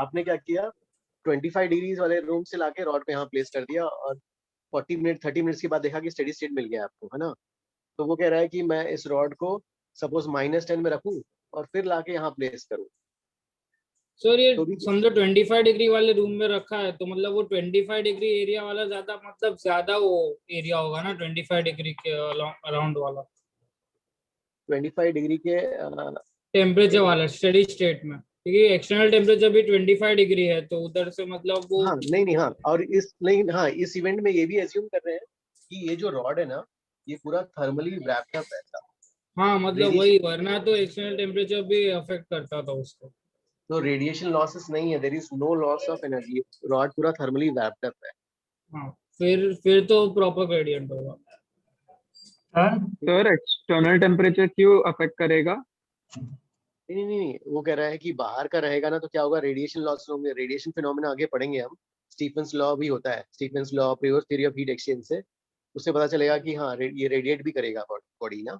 आपने क्या किया, 25 डिग्रीज वाले रूम से लाके रॉड पे यहाँ प्लेस कर दिया और 30 मिनट्स के बाद देखा कि स्टेडी स्टेट मिल गया आपको, है ना। तो वो कह रहा है कि मैं इस रॉड को सपोज -10 में रखूं और फिर लाके यहाँ प्लेस करूं। सर ये समझो 25 डिग्री वाले रूम में रखा है तो मतलब वो 25 डिग्री एरिया वाला ज्यादा वो एरिया होगा ना 25 डिग्री के अराउंड वाला, 25 डिग्री के टेम्परेचर वाला स्टेडी स्टेट में। क्योंकि एक्सटर्नल टेम्परेचर भी 25 डिग्री है, तो उधर से मतलब वो हाँ नहीं हाँ, और इस इवेंट में ये भी एज्यूम कर रहे हैं कि ये जो रॉड है ना, ये पूरा थर्मली रैप्ड अप है। हाँ मतलब वही, वरना तो एक्सटर्नल टेम्परेचर भी अफेक्ट करता था उसको। तो रेडिएशन लॉसेस नहीं है, there is no loss of energy, rod पूरा थर्मली रैप्ड अप है। हाँ, फिर तो प्रॉपर ग्रेडियंट होगा। सर एक्सटर्नल टेम्परेचर क्यों अफेक्ट करेगा? नहीं, वो कह रहा है कि बाहर का रहेगा ना तो क्या होगा, रेडिएशन लॉस होंगे, रेडिएशन फिनोमेना आगे पढ़ेंगे हम, स्टीफेंस लॉ भी होता है, Stephen's law pure theory of heat exchange से, उससे पता चलेगा कि हाँ ये रेडिएट भी करेगा बॉडी ना,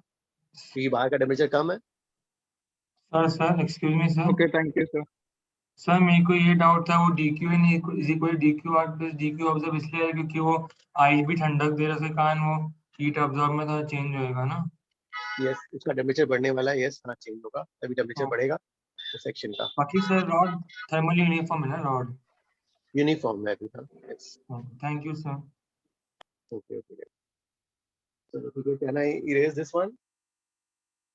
क्योंकि बाहर का टेम्परेचर कम है। Sir excuse me sir. Okay, thank you sir. Sir मेरे को ये डाउट था, वो DQ is equal DQ out plus DQ observe इसलिए है क्योंकि वो आइस भी ठंडक दे रहा है, उसके कारण वो हीट ऑब्जर्व में थोड़ा चेंज होएगा ना। यस, उसका टेम्परेचर बढ़ने वाला है, यस, हाँ चेंज होगा, तभी टेम्परेचर हाँ। बढ़ेगा सेक्शन का। बाकी सर रॉड थर्मली यूनिफॉर्म है ना, रॉड यूनिफॉर्म है अभी, हाँ yes. Thank you sir. Okay चलो ठीक है, can I erase this one?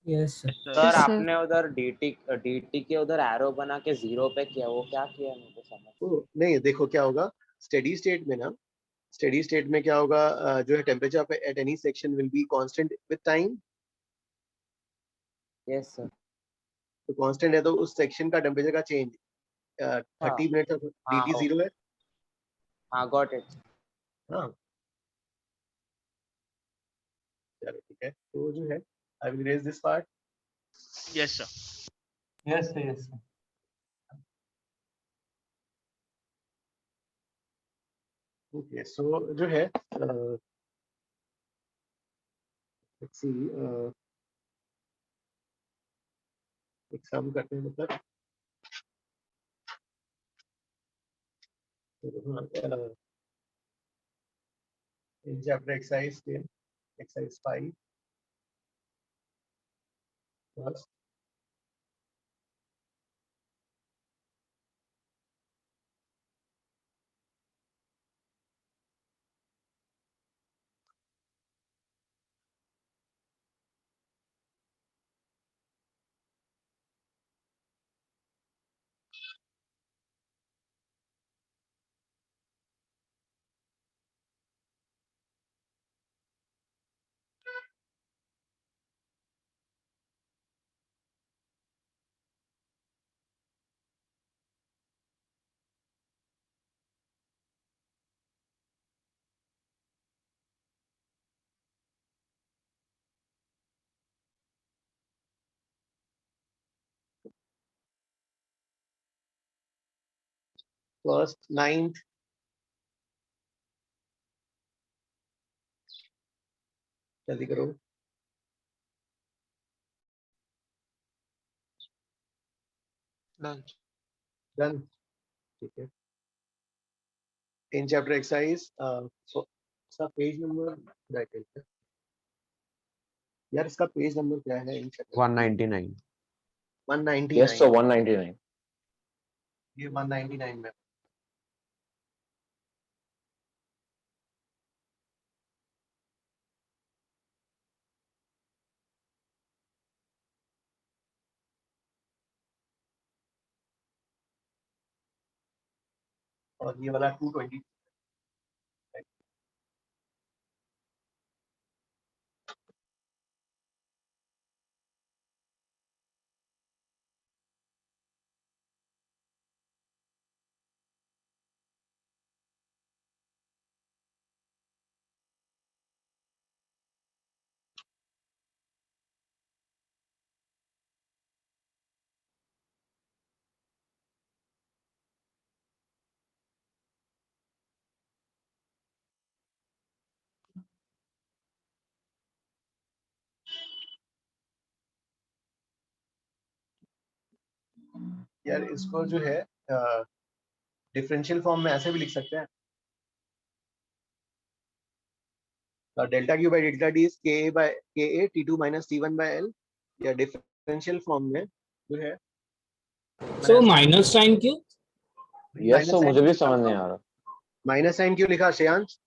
Yes sir आपने उधर DT के उधर एरो बना के 0 पे किया, वो क्या किया मेरे को समझ नहीं, देखो क्या होगा स्टेडी स्टेट में ना, स्टेडी स्टेट में क्या होगा, जो है temperature at any section will be constant with time. Yes sir. तो कांस्टेंट है तो उस सेक्शन का टेम्परेचर का चेंज 30 मिनट तक DT 0 है। हाँ गॉट इट। हाँ चलो ठीक है, तो जो है I will raise this part. Yes sir. Yes sir. Okay so जो है लेट्स सी, एक सम करते हैं, मतलब in chapter exercise 10, exercise 5 first first 9th जल्दी करो। डन ठीक है। इन चैप्टर एक्सरसाइज इसका पेज नंबर क्या, यार इसका पेज नंबर क्या है इन चैप्टर? 199 199। Yes, so 199. ये 199 में और ये वाला 220। यार इसको जो है डिफरेंशियल फॉर्म में ऐसे भी लिख सकते हैं, delta Q by delta D is के ए T2 minus T1 by L, या डिफरेंशियल फॉर्म में जो है सो माइनस साइन क्यों? Yes, so मुझे भी समझ नहीं आ रहा। माइनस साइन क्यों लिखा Shreyansh?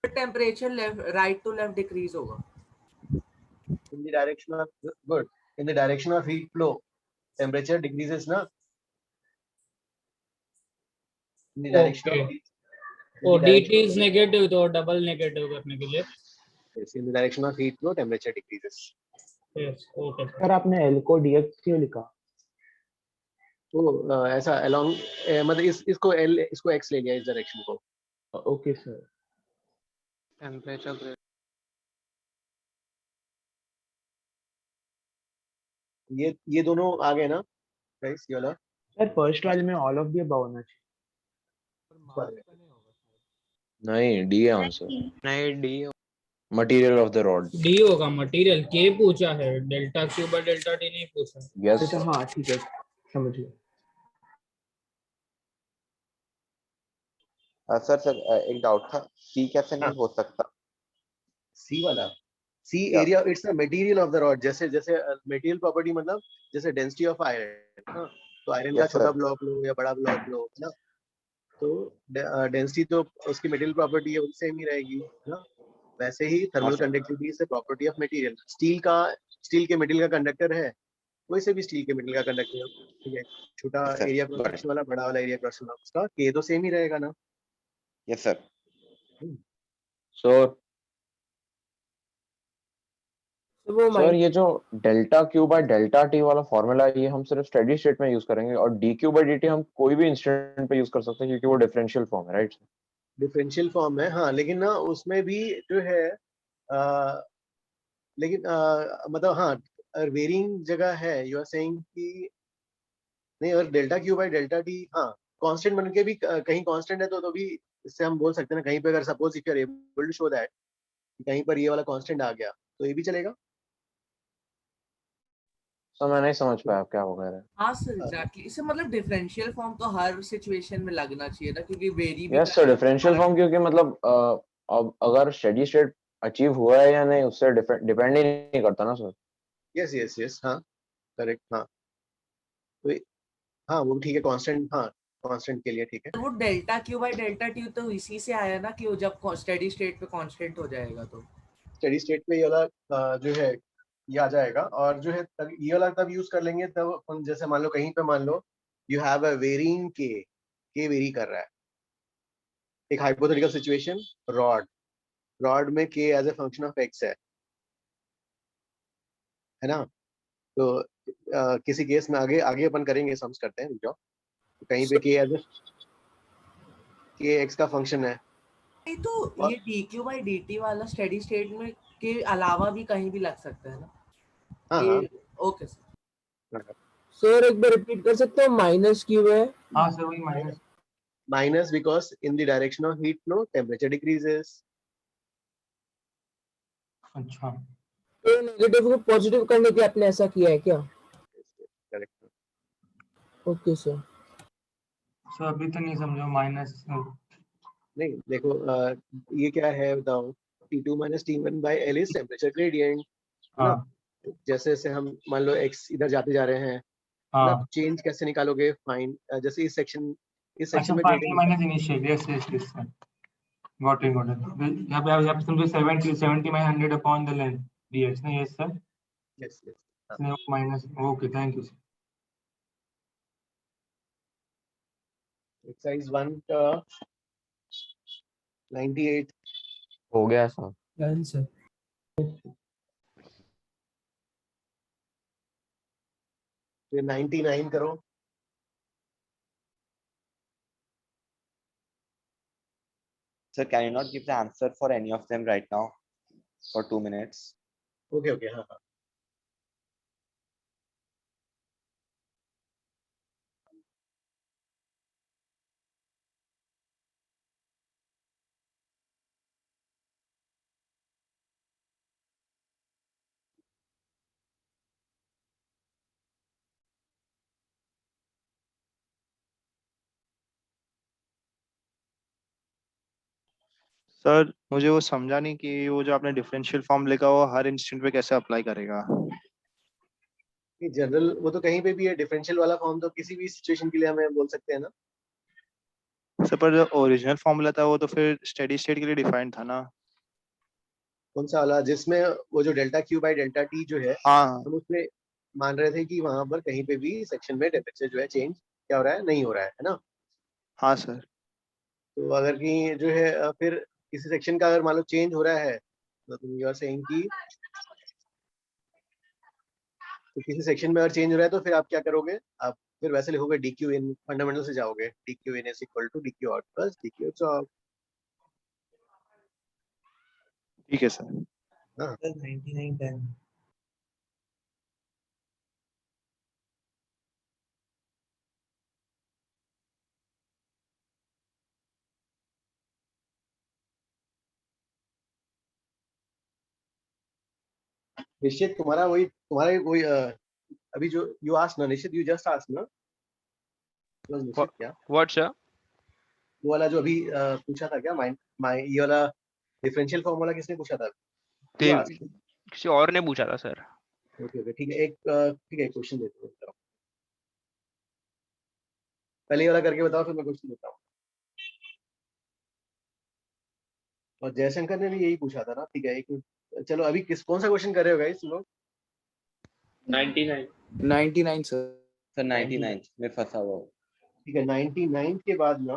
Temperature left right to left decrease होगा। in the direction of good, in the direction of heat flow temperature decreases ना, in the direction okay of heat. और dt is negative तो डबल नेगेटिव करने के लिए Yes, in the direction of heat flow, temperature decreases. Yes okay sir आपने L को dx क्यों लिखा? तो ऐसा along मतलब इसको L इसको x ले लिया इस डायरेक्शन को. Okay sir. टेम्परेचर ये दोनों आ गए ना गाइस ये वाला. सर फर्स्ट वाले में ऑल ऑफ द अबव होना चाहिए. नहीं डी है आंसर. नहीं D material of the rod. D होगा मटेरियल के पूछा है delta Q by delta T नहीं पूछा. यस अच्छा हाँ ठीक है समझ गया. सर एक डाउट था, सी कैसे नहीं हो सकता? सी वाला C area it's a material of the rod. जैसे मटेरियल प्रॉपर्टी मतलब जैसे डेंसिटी ऑफ आयरन. तो आयरन का छोटा ब्लॉक लो या बड़ा ब्लॉक लो ना, तो डेंसिटी तो उसकी मटेरियल प्रॉपर्टी है उससे सेम ही रहेगी ना. वैसे ही thermal conductivity is a property of material. Steel के मटेरियल का कंडक्टर है, वैसे भी स्टील के मटेरियल का कंडक्टर. ठीक है, छोटा एरिया क्रॉस सेक्शन वाला बड़ा वाला एरिया क्रॉस सेक्शन उसका के तो सेम ही रहेगा ना. Yes sir. सर ये जो delta Q by delta T वाला फॉर्मूला ये हम सिर्फ स्टेडी स्टेट में यूज करेंगे और D Q by D T हम कोई भी इंस्टेंट पे यूज कर सकते हैं क्योंकि वो डिफरेंशियल फॉर्म है. राइट? डिफरेंशियल फॉर्म है हाँ, लेकिन ना उसमें भी जो है लेकिन मतलब हाँ वेरिंग जगह है. यू आर सेइंग कि नहीं, अगर delta Q by delta T हाँ कांस्टेंट बन के भी कहीं कांस्टेंट है तो भी इससे हम बोल सकते हैं ना कहीं पे. अगर suppose if you are able to show that कहीं पर ये वाला कांस्टेंट आ गया तो ये भी चलेगा. सर मैं नहीं समझ पाया क्या हो गया है. हाँ सर एग्जैक्टली. इसे मतलब डिफरेंशियल फॉर्म तो हर सिचुएशन में लगना चाहिए ना, क्योंकि वेरी भी. यस सर डिफरेंशियल फॉर्म क्योंकि मतलब अब अगर स्टेडी स्टेट अचीव हुआ है या नहीं उससे डिपेंड ही नहीं करता ना सर. यस हाँ करेक्ट. हाँ तो हाँ वो ठीक है कांस्टेंट. हाँ कांस्टेंट के लिए ठीक है. वो delta Q by delta T तो इसी से आया ना कि वो जब स्टेडी स्टेट पे कांस्टेंट हो जाएगा तो स्टेडी स्टेट पे ये वाला जो है ये आ जाएगा. और जो है ये वाला तब यूज कर लेंगे तब जैसे मान लो कहीं पे मान लो you have a varying K vary कर रहा है. एक हाइपोथेटिकल सिचुएशन, रॉड में K as a function of X है ना. तो किसी केस में आगे अपन करेंगे, सम्स करते हैं जो तो कहीं पे के एज ए के एक्स का फंक्शन है. नहीं तो ये dq by dt वाला स्टेडी स्टेट में के अलावा भी कहीं भी लग सकता है ना. हाँ ओके सर. सर एक बार रिपीट कर सकते हो माइनस क्यों है? हाँ सर वही minus because in the direction of heat flow temperature decreases. अच्छा तो नेगेटिव को पॉजिटिव करने के आपने ऐसा किया है क्या? करेक्ट. Okay sir. सर अभी तो नहीं समझो माइनस. नहीं देखो ये क्या है बताओ. T2 minus T1 by L is temperature gradient. हाँ. जैसे जैसे हम मान लो x इधर जाते जा रहे हैं हाँ. चेंज कैसे निकालोगे? फाइन जैसे इस सेक्शन अच्छा में final minus initial. Yes sir got it. यहाँ पे समझो 70 by 100 upon the length dx ना. Yes sir. Yes minus. Okay thank you sir. Exercise 1 का 98 हो गया सर. Done sir. फिर 99 करो. Sir, can you not give the answer for any of them right now for 2 minutes? Okay हाँ. Sir मुझे वो समझा नहीं कि वो जो आपने डिफरेंशियल फॉर्म लिखा वो हर इंस्टेंट पे कैसे अप्लाई करेगा. जनरल वो तो कहीं पे भी है. डिफरेंशियल वाला फॉर्म तो किसी भी सिचुएशन के लिए हमें बोल सकते हैं ना. सर पर जो ओरिजिनल फॉर्मूला था वो तो फिर स्टेडी स्टेट के लिए डिफाइंड था ना. कौन सा वाला? जिसमें वो जो delta Q by delta T जो है हाँ हम उसमें मान रहे थे कि वहां पर कहीं पे भी सेक्शन में टेम्परेचर जो है चेंज क्या हो रहा है नहीं हो रहा है ना. हाँ सर. तो अगर कि जो है फिर किसी सेक्शन का अगर मान लो चेंज हो रहा है, तो तुम यू आर सेइंग कि तो किसी सेक्शन में अगर चेंज हो रहा है तो फिर आप क्या करोगे, आप फिर वैसे लिखोगे डी क्यू इन, फंडामेंटल से जाओगे, D Q in is equal to D Q out plus D Q out. ठीक है सर। हाँ 99 निश्चित तुम्हारा वही अभी जो यू आस्क्ड ना, निश्चित यू जस्ट आस्क्ड ना, निश्चित क्या व्हाट सर? वो वाला जो अभी पूछा था क्या, ये वाला डिफरेंशियल फॉर्मूला किसने पूछा था? You asked. किसी और ने पूछा था सर। ओके ओके ठीक है, एक क्वेश्चन देता हूँ, पहले ये वाला करके बताओ फिर मैं क्वेश्चन देता हूँ। और जयशंकर ने भी यही पूछा था ना, ठीक है। एक चलो अभी कौन सा क्वेश्चन कर रहे हो गाइस तुम लोग? 99 सर। 99 में फंसा हुआ हूँ। ठीक है, 99 के बाद ना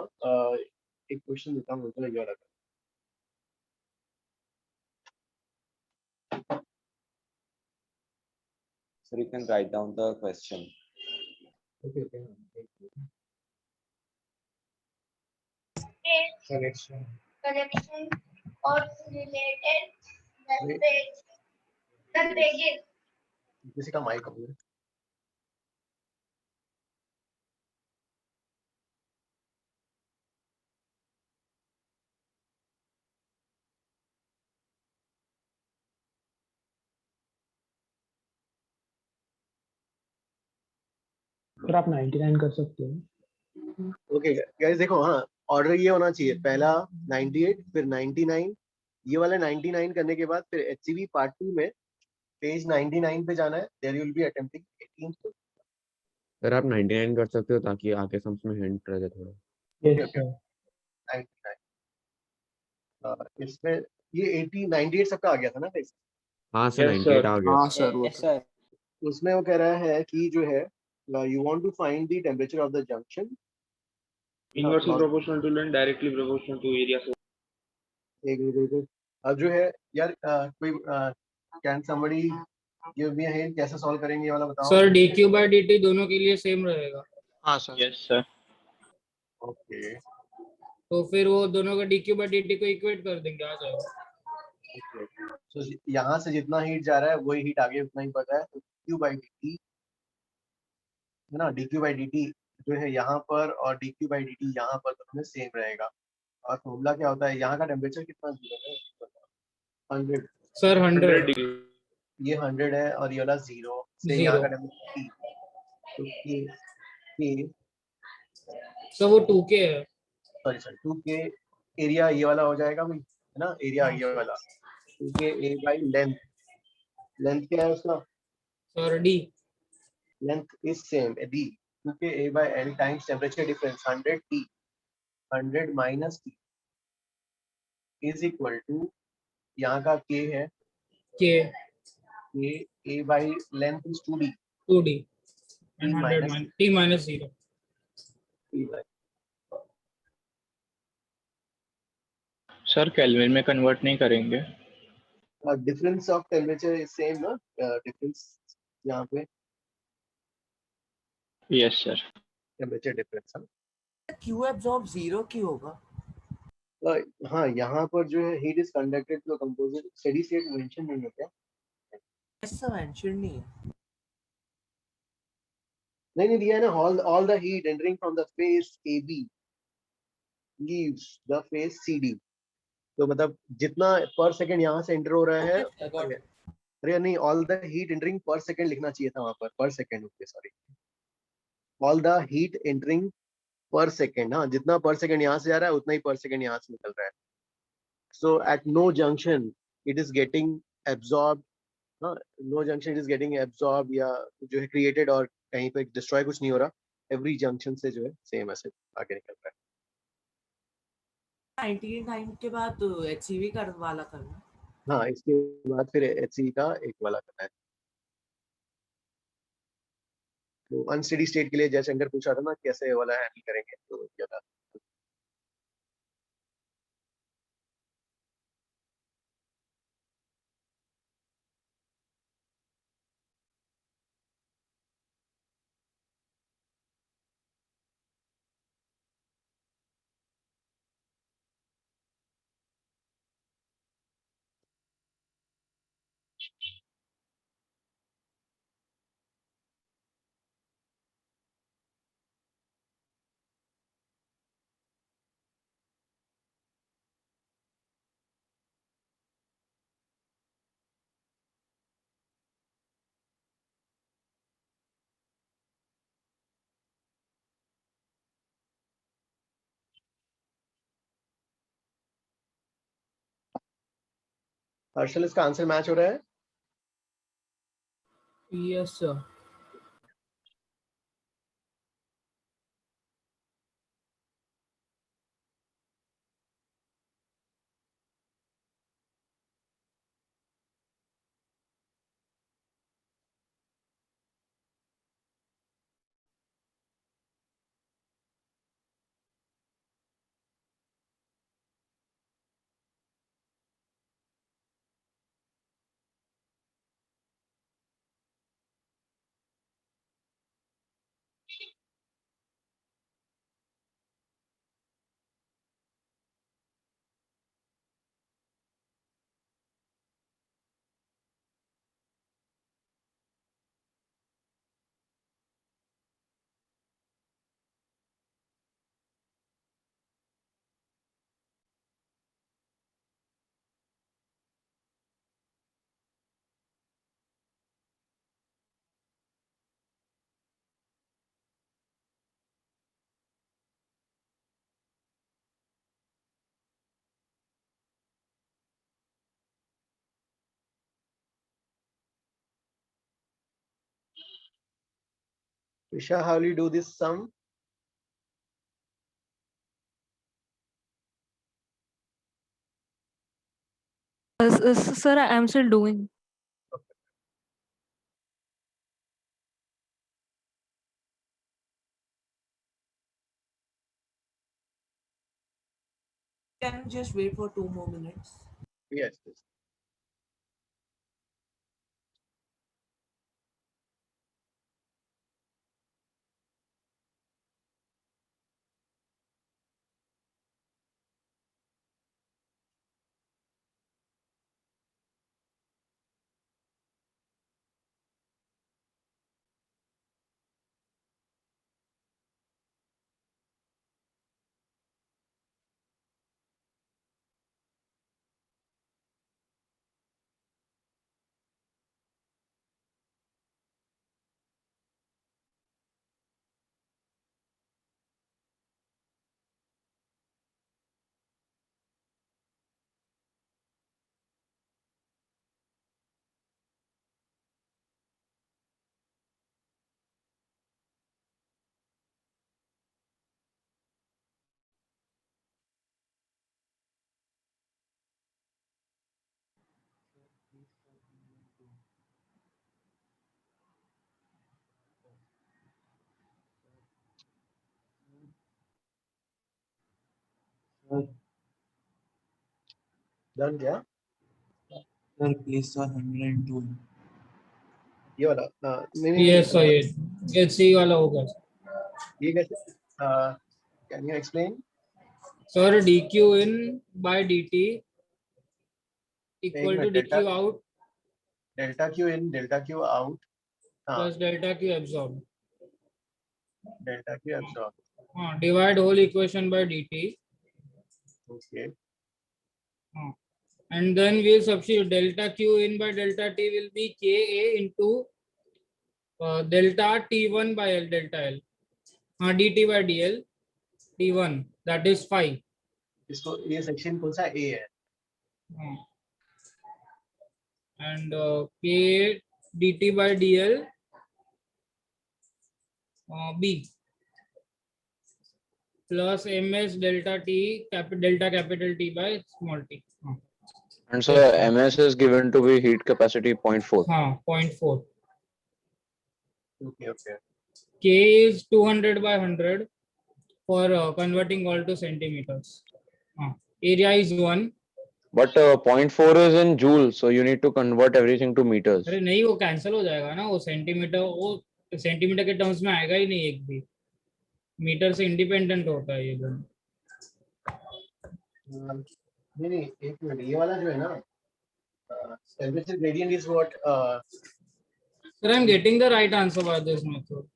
एक क्वेश्चन देता हूँ, चलो ये वाला। So you can write down the question. Okay. Connection or related the pages. किसी का माइक ऑन है? फिर आप 99 कर सकते हो। ओके गाइस देखो, हाँ ऑर्डर ये होना चाहिए, पहला 98 फिर 99, ये वाला 99 करने के बाद फिर HCV पार्ट 2 में पेज 99 पे जाना है, there you will be attempting 18th। Sir आप 99 कर सकते हो ताकि आगे सम्स में हिंट रह जाए थोड़ा। Yes sir. 99 इसमें ये 80 98 सबका आ गया था ना गाइस? हाँ सर 98 आ गया। हाँ सर वो सर उसमें वो कह रहा है कि जो है you want to find the temperature of the junction Inversely proportional to and directly proportional to area. एक मिनट, अब जो है यार कोई can somebody give me a hint, कैसे सॉल्व करेंगे ये वाला बताओ। सर dq by dt दोनों के लिए सेम रहेगा। हाँ सर। Yes sir. ओके तो फिर वो दोनों का dq by dt को इक्वेट कर देंगे, आ जाएगा। तो यहाँ से जितना हीट जा रहा है वही हीट आगे उतना ही बढ़ रहा है, तो q by dt है ना, dq by dt जो है यहाँ पर और dq by dt यहाँ पर दोनों में सेम रहेगा। और फॉर्मूला क्या होता है, यहाँ का टेम्परेचर कितना है? 100 सर 100 degree. ये 100 है और ये वाला 0 से यहाँ का टेम्परेचर T, तो K सर वो 2k है। सॉरी 2K एरिया ये वाला हो जाएगा भाई, है ना, एरिया ये वाला 2K A by लेंथ क्या है उसका? Sir d length is same d, 2K A by L times temperature difference 100 T, 100 minus T is equal to, यहाँ का K है k A by length is 2D 2d and 100 t minus 0। Sir kelvin में convert नहीं करेंगे। Difference of temperature is same ना, difference यहाँ पे yes sir. Temperature difference है। Q absorb 0 क्यों होगा? हाँ यहाँ पर जो है heat is conducted to composite, steady state mention नहीं है क्या? ऐसा मेंशन नहीं है। नहीं दिया है ना, all the heat entering from the face AB leaves the face CD, तो मतलब जितना पर सेकंड यहाँ से एंटर हो रहा है, अरे नहीं, all the heat entering per second लिखना चाहिए था वहाँ पर second, okay sorry, all the heat entering per second, हाँ जितना पर सेकंड यहाँ से जा रहा है उतना ही पर सेकंड यहाँ से निकल रहा है। So at no junction it is getting absorbed, no junction it is getting absorbed या जो है created, और कहीं पे destroy कुछ नहीं हो रहा, every junction से जो है सेम ऐसे आगे निकल रहा है। 99 के बाद तो HCV का वाला करना। हाँ इसके बाद फिर HCV का एक वाला करना है। तो अनस्टेडी स्टेट के लिए जयशंकर पूछा था ना कैसे वाला हैंडल करेंगे, तो क्या था हर्षल इसका आंसर मैच हो रहा है? Yes, sir. Prisha, how will you do this sum? Sir, I am still doing. Can you just wait for 2 more minutes? Yes. Done क्या? Sir, please sir 102. ये वाला नहीं Yes, sir. ये C वाला होगा. ये कैसे? Can you explain? Sir, dq in by dt equal to delta- dq out Delta Q in, delta Q out. plus delta q absorbed. Delta Q absorbed. Divide whole equation by dt. Okay. And then we'll substitute delta q in by delta t will be ka into delta t1 by l delta l. dt by dl t1 that is 5. इसको ये section कौन सा A है? And k dt by dl b plus ms delta t delta capital T by small t. And so MS is given to be heat capacity 0.4. 0.4. Okay. K is 200 by 100 for converting all to centimeters. Area is 1. But 0.4 is in joules, so you need to convert everything to meters. अरे नहीं वो cancel हो जाएगा ना वो centimetre के terms में आएगा ही नहीं एक भी मीटर से इंडिपेंडेंट होता है ये दोनों नहीं एक मिनट ये वाला जो है ना temperature gradient is what sir I am getting the right answer by this method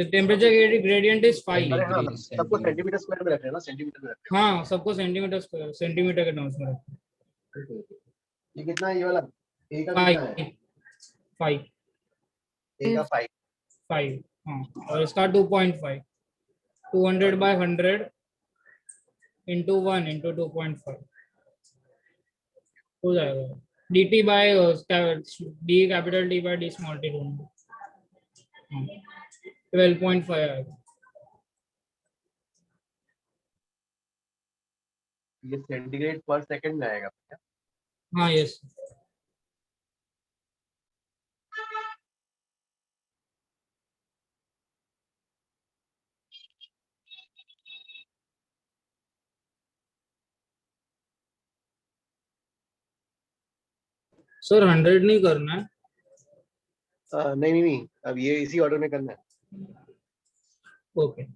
the temperature gradient is 5 सबको सेंटीमीटर स्क्वायर में रख रहे हैं ना सेंटीमीटर में रख रहे हाँ सबको सेंटीमीटर स्क्वायर सेंटीमीटर के टर्म्स में रखते हैं ये कितना है ये वाला ए का कितना है 5 ए का 5 हाँ और इसका 2.5 200 by 100 into 1 into 2.5 हो जाएगा dt by d capital T by d small t दोनों 12.5 आएगा। ये सेंटीग्रेड पर सेकंड में आएगा क्या? हाँ यस सर 100 नहीं करना है। नहीं नहीं, अब ये इसी ऑर्डर में करना है। ओके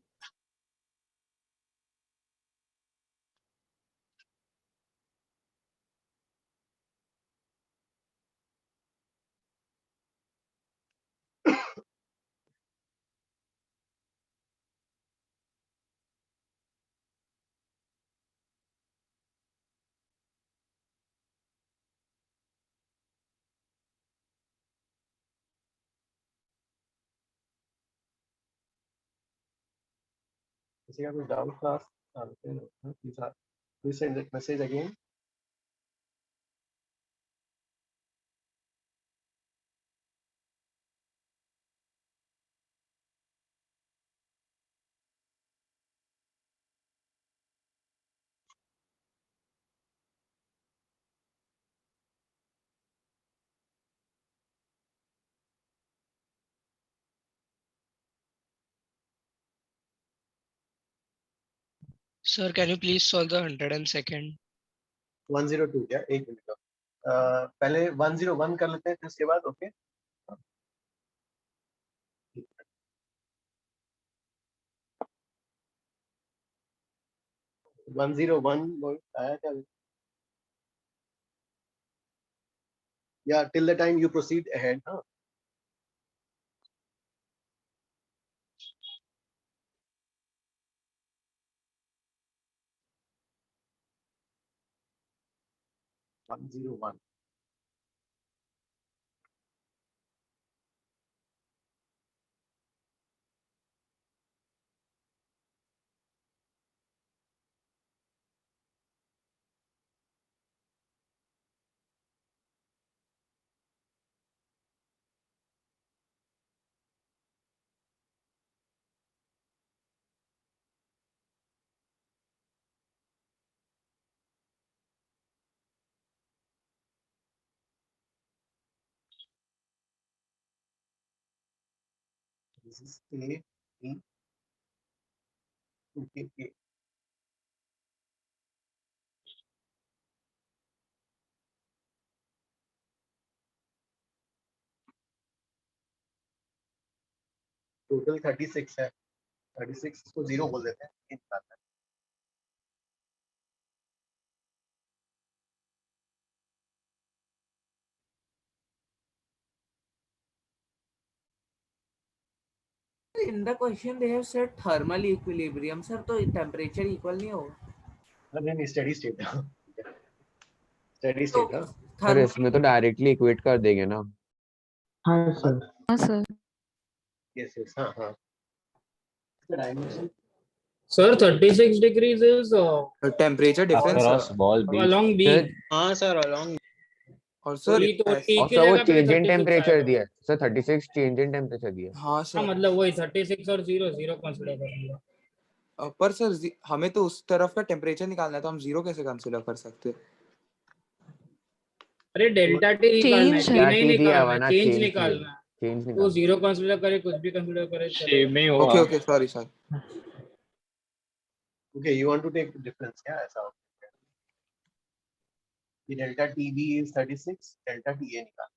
किसी का कोई doubt class please send message again. Sir, can you please solve the 102nd? 102 क्या? एक मिनट का। पहले 101 कर लेते हैं फिर उसके बाद ओके। 101 आया क्या? या till the time you proceed ahead, हाँ। One zero one. This is A, B, okay, A. Total 36 है। 36 को 0 बोल देते हैं। ये निकालना है। In the question they have said thermal equilibrium, sir, तो temperature equal नहीं होगा? नहीं स्टेडी स्टेट है। स्टेडी तो स्टेट है। सर इसमें तो डायरेक्टली इक्वेट कर देंगे ना। हाँ सर। हाँ सर यस यस हाँ हाँ। Dimension Sir, 36 degrees is temperature difference Across wall B. along B. Sir, हाँ सर along और तो सर ये तो T और की सर वो जगह पे चेंज इन 36 टेम्परेचर आएगा। दिया है सर, 36 चेंज इन टेम्परेचर दिया है। हाँ हाँ सर मतलब वही 36 और 0 कंसिडर करेंगे। पर सर हमें तो उस तरफ का टेम्परेचर निकालना है तो हम जीरो कैसे कंसीडर कर सकते हैं? अरे डेल्टा टी निकालना है, चेंज टी है। नहीं टी दिया निकालना हुआ है, ना, चेंज चेंज निकालना है। चेंज तो निकाल। 0 कंसिडर करे, कुछ भी कंसिडर करे सेम नहीं चलेगा। होगा। Okay sorry sir. Okay you want to take difference क्या ऐसा हो? कि delta TB is 36, delta TA निकाल।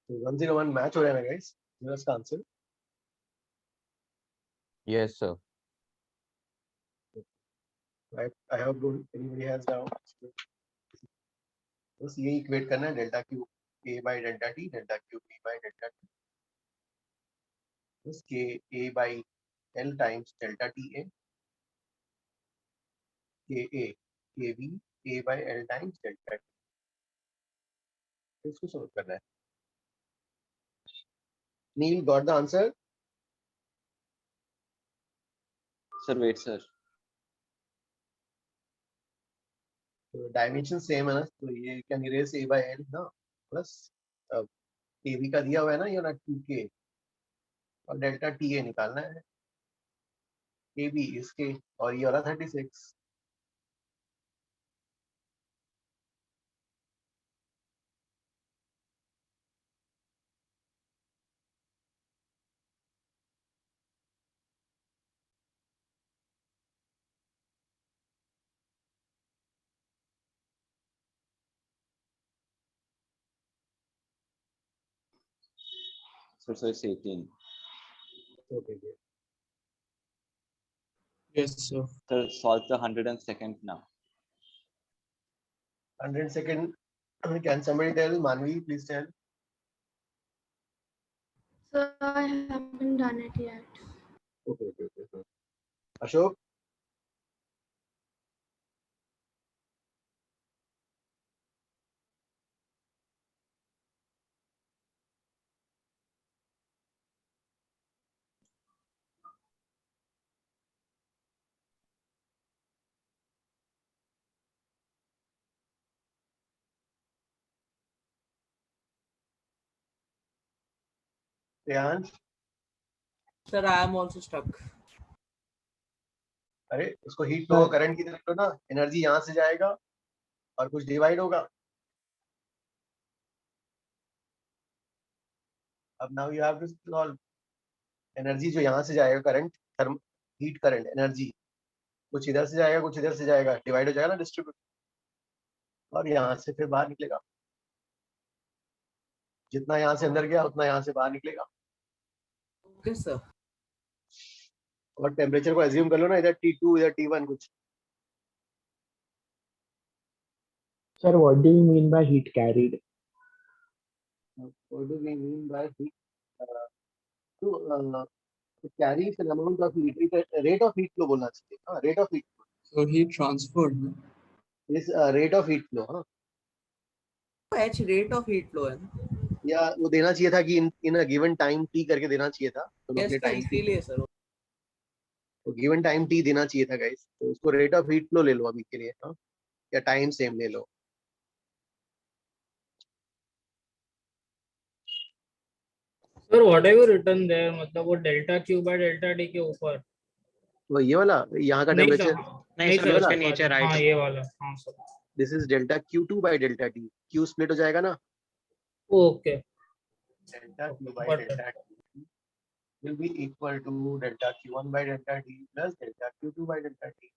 तो 101 मैच हो रहा है ना गाइस, इसका answer Yes, sir. I hope anybody has doubts. बस ये इक्वेट करना है delta Q a by delta t, delta Q b by delta t, बस k a by l times delta t a, k a k b a by l times delta t, इसको solve करना है. Neil got the answer? Sir, wait, sir. तो dimension same है ना, तो ये can erase a by l ना, plus k b का दिया हुआ है ना, ये ना 2k और डेल्टा t a निकालना है, k b इसके और ये वाला 36. So it's 18. Okay. Yes, sir. Sir, solve the 102nd now. 102nd. Can somebody tell? Manvi, please tell. So I haven't done it yet. Okay. Ashok? Priyansh? Sir, I am also stuck. अरे उसको heat flow current की तरफ लो ना, energy यहाँ से जाएगा और कुछ डिवाइड होगा. अब now you have to solve. Energy जो यहाँ से जाएगा, करंट, हीट करंट एनर्जी, कुछ इधर से जाएगा कुछ इधर से जाएगा, डिवाइड हो जाएगा ना, डिस्ट्रीब्यूट, और यहाँ से फिर बाहर निकलेगा. जितना यहाँ से अंदर गया उतना यहाँ से बाहर निकलेगा. Okay, sir. और टेम्परेचर को एज्यूम कर लो ना, इधर T2 इधर T1 कुछ. Sir, what do you mean by heat carried? What do we mean by heat? To carry an amount of heat, rate of heat flow बोलना चाहिए. हाँ, rate of heat flow. So heat transferred. No? Is rate of heat flow. हाँ. H rate of heat flow है ना? या वो देना चाहिए था कि in a given time t करके देना चाहिए था. तो Yes, sir, इसीलिए सर. तो गिवन टाइम t देना चाहिए था गाइस. तो उसको रेट ऑफ हीट फ्लो ले लो अभी के लिए. हाँ, या टाइम सेम ले लो. Sir, what have you written there? मतलब वो delta Q by delta T के ऊपर. वो ये वाला यहाँ का नहीं टेम्परेचर. नहीं सर, उसके नीचे राइट. हाँ, ये वाला. हाँ sir. This is delta Q2 by delta t. Q split हो जाएगा ना. Okay. Delta Q by delta t will be equal to delta Q1 by delta t plus delta Q2 by delta t.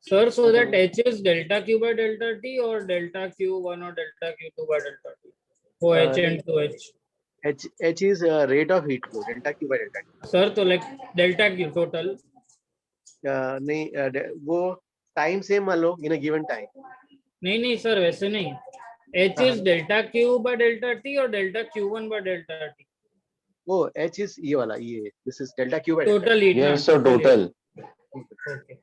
Sir, so that H is delta Q by delta T or delta Q1 or delta Q2 by delta T? Oh, H and 2H. H is rate of heat flow, delta Q by delta T. Sir, तो like delta Q total. नहीं, वो time same मान लो in a given time. नहीं sir, वैसे नहीं. H is delta Q by delta T or delta Q1 by delta T? वो H is ये वाला, ये this is delta Q by total delta T. heat. Yes, sir, total. Okay.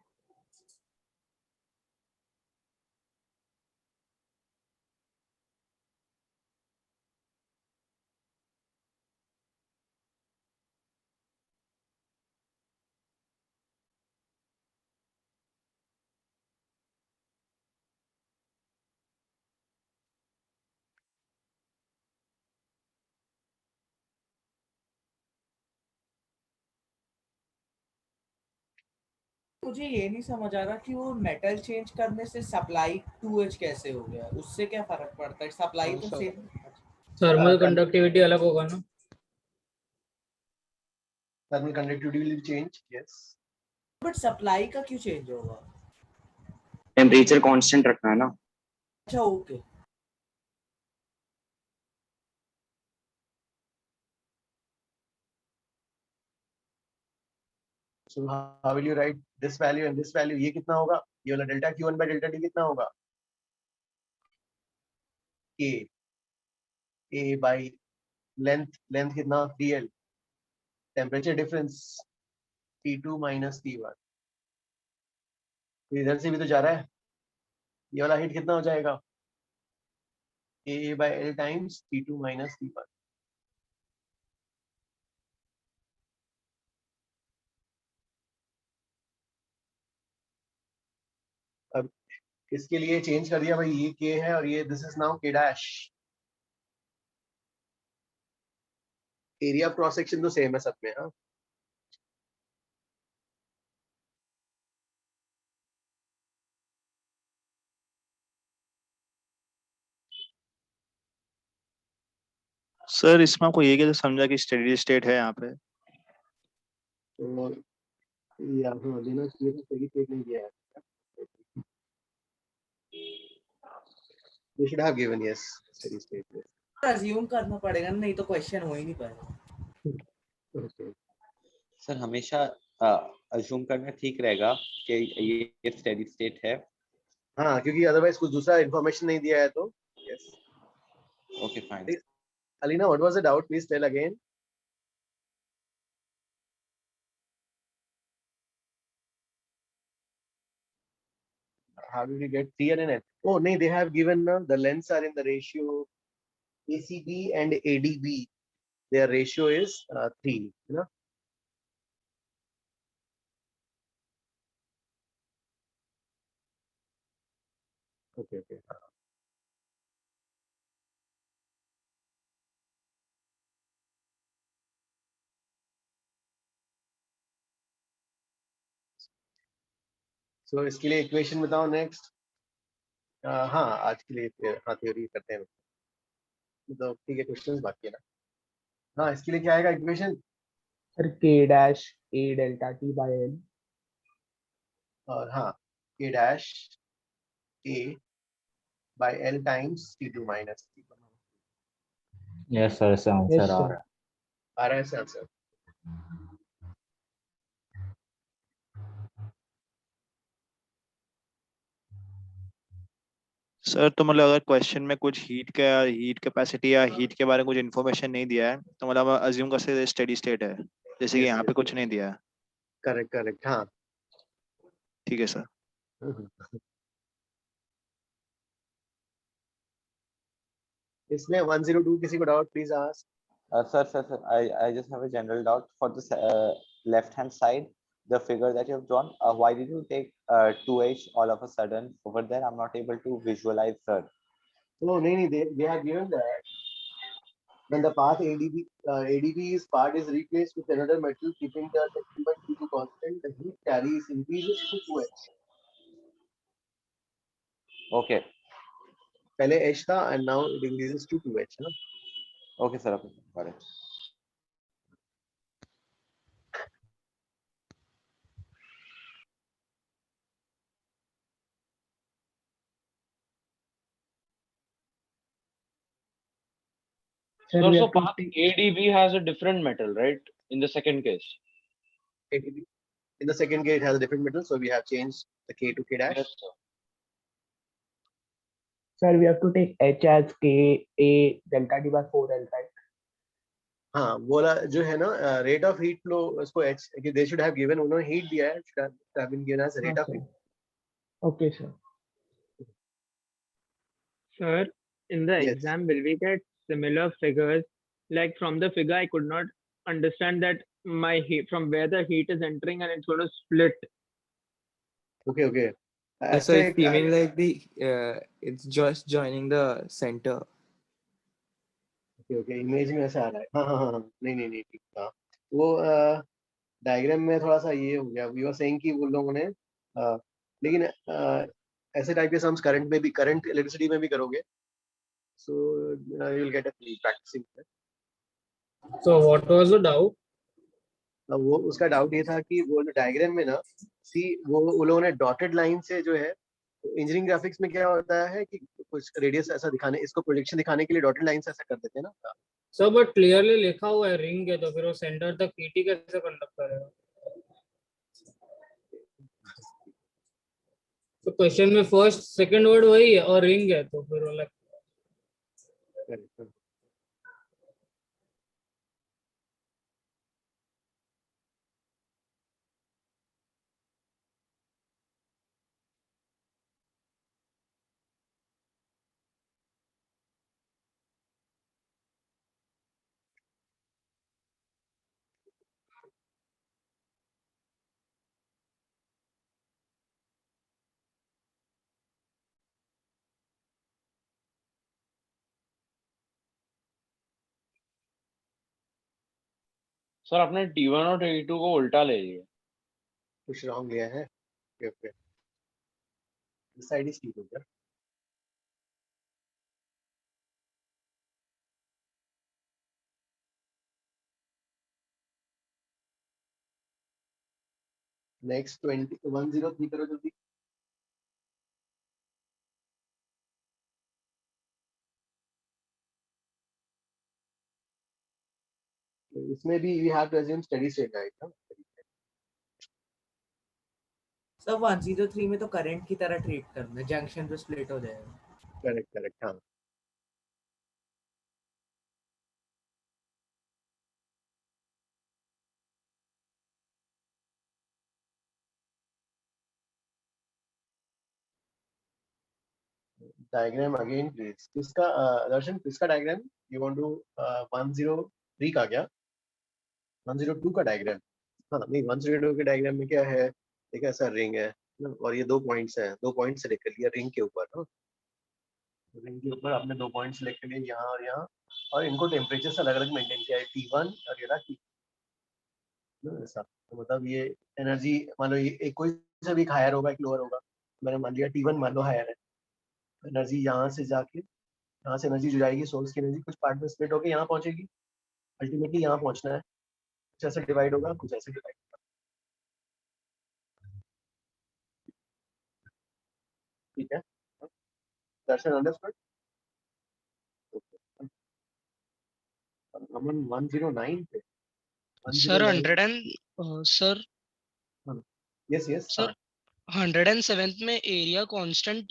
मुझे ये नहीं समझ आ रहा कि वो मेटल चेंज करने से सप्लाई 2H कैसे हो गया, उससे क्या फर्क पड़ता है? सप्लाई तो सेम। थर्मल कंडक्टिविटी अलग होगा ना। Thermal conductivity will change, yes. But supply का क्यों चेंज होगा? टेम्परेचर कांस्टेंट रखना है ना। अच्छा okay. So how will you write this value and this value? ये कितना होगा? ये वाला delta Q1 by delta T कितना होगा? A by length कितना? 3L. Temperature difference T2 minus T1. इधर से भी तो जा रहा है। ये वाला हीट कितना हो जाएगा? A by L times T2 minus T1. अब इसके लिए चेंज कर दिया भाई, ये K है और ये this is now K dash. Area cross section तो सेम है सब में। हाँ सर इसमें आपको ये कैसे समझा कि स्टेडी स्टेट है यहाँ पे? तो यहाँ देना चाहिए था, सही स्टेट नहीं दिया है। They should have given yes steady state. Assume करना पड़ेगा, नहीं तो क्वेश्चन हो ही नहीं पाएगा। सर हमेशा अज्यूम करना ठीक रहेगा कि ये स्टेडी स्टेट है। हाँ क्योंकि अदरवाइज कुछ दूसरा इंफॉर्मेशन नहीं दिया है तो yes. Okay fine. Alina, what was the doubt? Please tell again. How did we get 3L and N? Oh, no, they have given the lengths are in the ratio ACB and ADB. Their ratio is 3. You know? Okay. So इसके लिए equation बताओ next. हाँ आज के लिए हाँ theory करते हैं तो ठीक है, क्वेश्चंस बाकी है ना। हाँ इसके लिए क्या आएगा equation? Sir K dash A delta T by L और हाँ K dash A by L times T2 minus T1। Yes sir, इससे आंसर आ रहा है। आ रहा है इससे आंसर। सर तो मतलब अगर क्वेश्चन में कुछ हीट कैपेसिटी या हीट के बारे में कुछ इन्फॉर्मेशन नहीं दिया है तो मतलब अज्यूम कर सकते स्टेडी स्टेट है, जैसे कि यहाँ पे कुछ नहीं दिया है। करेक्ट हाँ ठीक है सर। इसमें 102 किसी को doubt please ask. Sir, I just have a general doubt for this left hand side, the figure that you have drawn. Why did you take 2H all of a sudden over there? I'm not able to visualize, sir. No, they have given that when the path ADB's part is replaced with another metal, keeping the T2 constant, the heat carries increases to 2H. Okay. पहले H था and now it increases to 2H ना। Okay, sir. Okay, got it. Sir, so path ADB has a different metal, right? In the second case. ADB. In the second case, it has a different metal, so we have changed the K to K dash. Yes, sir. Sir, we have to take H as K A delta T by 4L, right? हाँ बोला जो है ना rate of heat flow उसको H they should have given, उन्होंने heat दिया है, should have been given as rate of heat. Okay, sir. Sir, in the exam, will we get similar figures? Like from the figure, I could not understand that my heat, from where the heat is entering and it's going to split. Okay. So it's seeming like it's just joining the center. Okay, image में ऐसा आ रहा है। हाँ, नहीं ठीक था। वो diagram में थोड़ा सा ये हो गया, वी वर सेइंग कि वो लोगों ने लेकिन ऐसे टाइप के सम्स करंट में भी, करंट इलेक्ट्रिसिटी में भी करोगे, so you will get a practicing. So what was the doubt? वो उसका डाउट ये था कि वो डायग्राम में ना, सी वो लोगों ने डॉटेड लाइन से जो है, इंजीनियरिंग ग्राफिक्स में क्या होता है कि कुछ रेडियस ऐसा दिखाने, इसको प्रोजेक्शन दिखाने के लिए डॉटेड लाइन से ऐसा कर देते हैं ना। सर बट क्लियरली लिखा हुआ है रिंग है, तो फिर वो सेंटर तक पीटी कैसे कंडक्ट करेगा? तो क्वेश्चन में फर्स्ट सेकंड वर्ड वही है और रिंग है, तो फिर वो like सर आपने T1 और T2 को उल्टा ले लिया। कुछ रॉन्ग लिया है। ओके, दिस साइड इज ठीक हो गया। नेक्स्ट 103 करो जल्दी। इसमें भी we have to assume steady state right. Sir 103 में तो करंट की तरह ट्रीट करना है, जंक्शन पे स्प्लिट हो जाएगा। करेक्ट करेक्ट, हाँ। Diagram again please. किसका दर्शन, किसका डायग्राम यू वांट टू 103 का क्या 102 का डायग्राम? हाँ नहीं, 102 के डायग्राम में क्या है, एक ऐसा रिंग है ना, और ये 2 पॉइंट्स हैं, 2 पॉइंट सेलेक्ट कर लिया रिंग के ऊपर। हाँ, रिंग के ऊपर आपने 2 पॉइंट सेलेक्ट कर लिए, यहाँ और यहाँ, और इनको टेम्परेचर से अलग अलग मेंटेन किया है, T1 और ये रहा T, ऐसा। तो मतलब ये एनर्जी मान लो ये एक कोई सा भी हायर होगा, एक लोअर होगा, मैंने मान लिया T1 मान लो हायर है, एनर्जी यहाँ से जाके, यहाँ से एनर्जी जो जाएगी सोर्स की एनर्जी कुछ पार्ट में स्प्लिट होकर यहाँ पहुंचेगी, अल्टीमेटली यहाँ पहुंचना है, कुछ ऐसे डिवाइड होगा, कुछ ऐसे डिवाइड होगा। ठीक है, दर्शन अंडरस्टूड? अमन 109 पे, sir 109 sir yes yes sir 107 में एरिया कांस्टेंट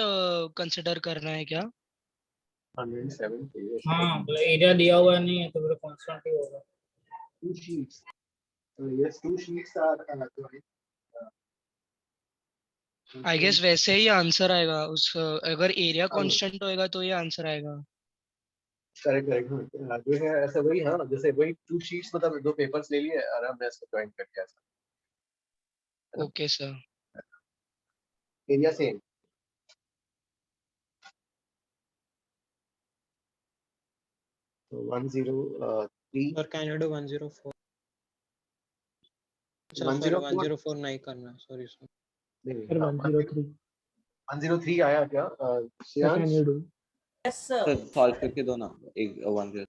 कंसिडर करना है क्या? 107 पे हाँ, तो एरिया दिया हुआ नहीं है तो फिर कांस्टेंट ही होगा। 2 sheets, so yes 2 sheets are correct। I guess वैसे ही आंसर आएगा उस, अगर एरिया कांस्टेंट होएगा तो ये आंसर आएगा। करेक्ट करेक्ट, जो है ऐसा वही, हाँ जैसे वही 2 sheets मतलब 2 पेपर्स ले लिए और हमने इसको ज्वाइन कर दिया ऐसा। Okay sir. Area same. तो 103 और कैन यू डू 104? अच्छा 104 104 नहीं करना, सॉरी सर। नहीं सर 103 103 आया क्या can Shreyansh? You do? Yes sir. Sir solve करके दो ना, एक 10।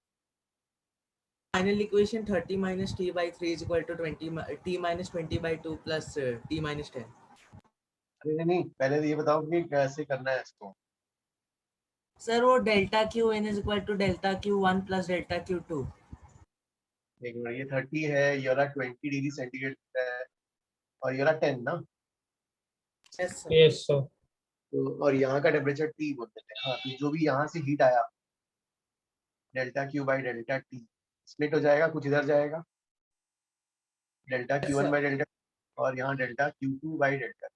Final equation 30 minus t by 3 is equal to 20 t minus 20 by 2 plus t minus 10। अरे नहीं, पहले तो ये बताओ कि कैसे करना है इसको। सर वो delta Q n is equal to delta Q 1 plus delta Q 2। एक मिनट, ये 30 है, ये वाला 20 डिग्री सेंटीग्रेड है, और ये वाला 10 ना? Yes sir. तो और यहाँ का टेम्परेचर T बोलते हैं। हाँ, तो जो भी यहाँ से हीट आया delta Q by delta T split हो जाएगा, कुछ इधर जाएगा डेल्टा Q1 बाई डेल्टा, और यहाँ डेल्टा Q2 बाई डेल्टा।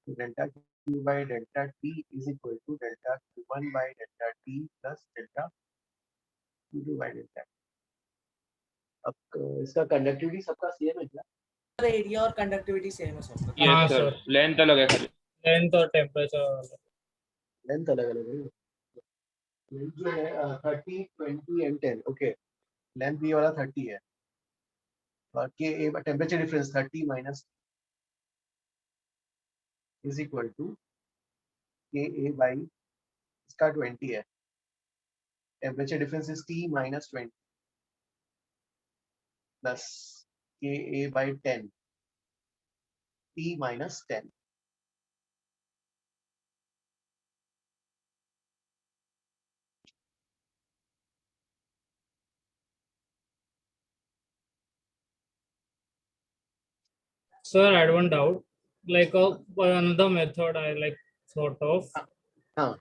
तो delta Q by delta T is equal to delta Q1 by delta T plus delta Q2 by delta. अब इसका कंडक्टिविटी सबका सेम है क्या? एरिया और कंडक्टिविटी सेम है सर। हाँ सर, लेंथ अलग है खाली, लेंथ और टेम्परेचर। लेंथ अलग अलग है, लेंथ जो है 30 20 एंड 10। ओके, लेंथ ये वाला 30 है, Ka temperature difference 30 minus is equal to Ka by इसका 20 है. Temperature difference is T minus 20 plus Ka by 10. T minus 10. Sir, I had one doubt. Like another method I like thought of.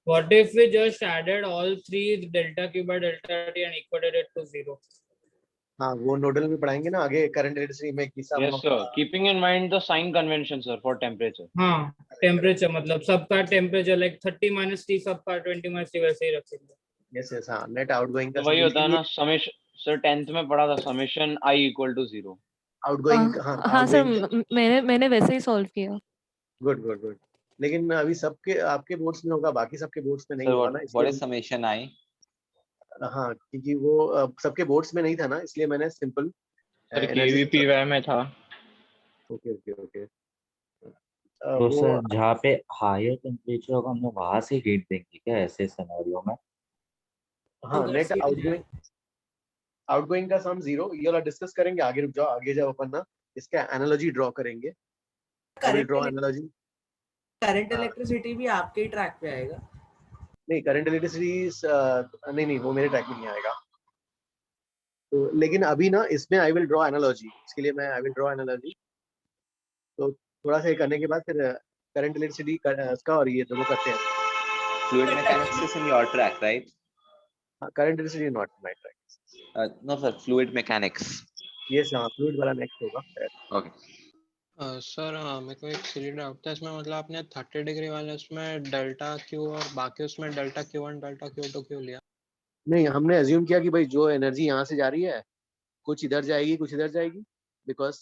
What if we just added all three delta Q by delta T and equated it to 0? हाँ वो nodal में पढ़ाएंगे ना आगे current electricity में किस Yes, sir. Keeping in mind the sign convention, sir, for temperature. हाँ temperature मतलब सबका टेम्परेचर लाइक 30 माइनस टी सबका 20 माइनस टी वैसे ही रखेंगे. यस यस हाँ नेट आउटगोइंग का तो वही होता है ना समेशन. सर 10th में पढ़ा था summation I equal to 0. Outgoing हाँ हाँ सर outgoing मैंने वैसे ही सॉल्व किया. Good good good. लेकिन अभी सबके आपके बोर्ड्स में होगा बाकी सबके बोर्ड्स में नहीं सर होगा ना व्हाट इज इसलिए समेशन आई? हाँ क्योंकि वो सबके बोर्ड्स में नहीं था ना इसलिए मैंने सिंपल सर केवीपीवाई में था. Okay okay okay. तो सर जहाँ पे हायर टेम्परेचर होगा हम लोग वहां से हीट देंगे क्या ऐसे सिनेरियो में? हाँ नेट आउटगोइंग का सम 0 ये वाला डिस्कस करेंगे आगे. रुक जाओ आगे जाओ अपन ना इसका एनालॉजी ड्रॉ करेंगे. Draw analogy. करंट इलेक्ट्रिसिटी भी आपके ही ट्रैक पे आएगा. नहीं करंट इलेक्ट्रिसिटी नहीं वो मेरे ट्रैक में नहीं आएगा. तो लेकिन अभी ना इसमें आई विल ड्रॉ एनालॉजी. इसके लिए मैं आई विल ड्रॉ एनालॉजी. तो थोड़ा सा ये करने के बाद फिर करंट इलेक्ट्रिसिटी का और ये दोनों करते हैं. Fluid mechanics is in your track right? Current electricity not my track. No sir fluid mechanics. Yes हाँ फ्लूइड वाला नेक्स्ट होगा. ओके सर मेरे को एक सिली डाउट था इसमें. मतलब आपने 30 डिग्री वाले उसमें डेल्टा क्यू और बाकी उसमें delta Q one delta Q two क्यों लिया? नहीं हमने अज्यूम किया कि भाई जो एनर्जी यहाँ से जा रही है कुछ इधर जाएगी कुछ इधर जाएगी. बिकॉज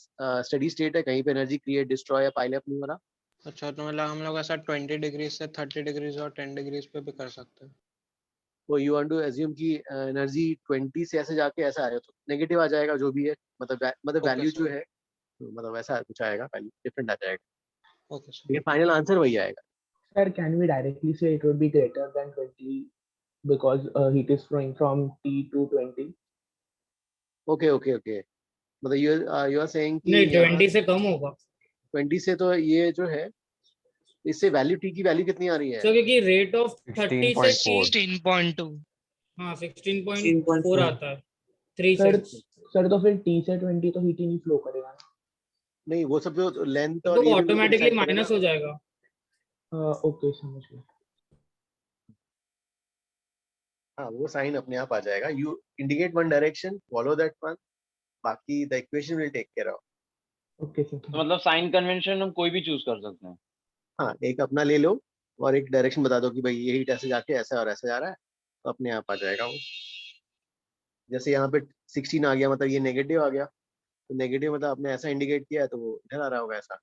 स्टडी स्टेट है कहीं पे एनर्जी क्रिएट डिस्ट्रॉय या पाइल अप नहीं हो रहा. अच्छा तो मतलब हम लोग ऐसा 20 डिग्री से 30 डिग्रीज और 10 डिग्रीज पे भी कर सकते हैं. तो यू वांट टू अज्यूम कि एनर्जी 20 से ऐसे जाके ऐसा आ रहा है तो नेगेटिव आ जाएगा जो भी है. मतलब वैल्यू जो है मतलब ऐसा कुछ आएगा वैल्यू डिफरेंट आ जाएगा. Okay sir. ये फाइनल आंसर वही आएगा. Sir, can we directly say it would be greater than 20 because heat is flowing from T to 20? Okay okay okay. मतलब यू आर सेइंग कि नहीं 20 से कम होगा. 20 से तो ये जो है इससे वैल्यू टी की वैल्यू कितनी आ रही है? So क्योंकि रेट ऑफ 30 से 16.2. हाँ 16.4 आता है. 3 सर से. सर तो फिर T से 20 तो हीट ही नहीं फ्लो करेगा. नहीं वो सब जो लेंथ और तो ऑटोमेटिकली माइनस हो जाएगा. ओके समझ गया. हाँ वो साइन अपने आप आ जाएगा. You indicate one direction follow that one. बाकी the equation will take care of. Okay sir. तो मतलब साइन कन्वेंशन हम कोई भी चूज कर सकते हैं. हाँ एक अपना ले लो और एक डायरेक्शन बता दो कि भाई ये हीट ऐसे जाके ऐसा और ऐसे जा रहा है तो अपने आप आ जाएगा वो. जैसे यहाँ पे 16 आ गया मतलब ये नेगेटिव आ गया. तो नेगेटिव मतलब आपने ऐसा इंडिकेट किया है तो वो इधर आ रहा होगा ऐसा.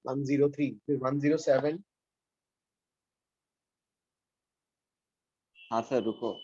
वन 103 फिर 107. हाँ सर रुको.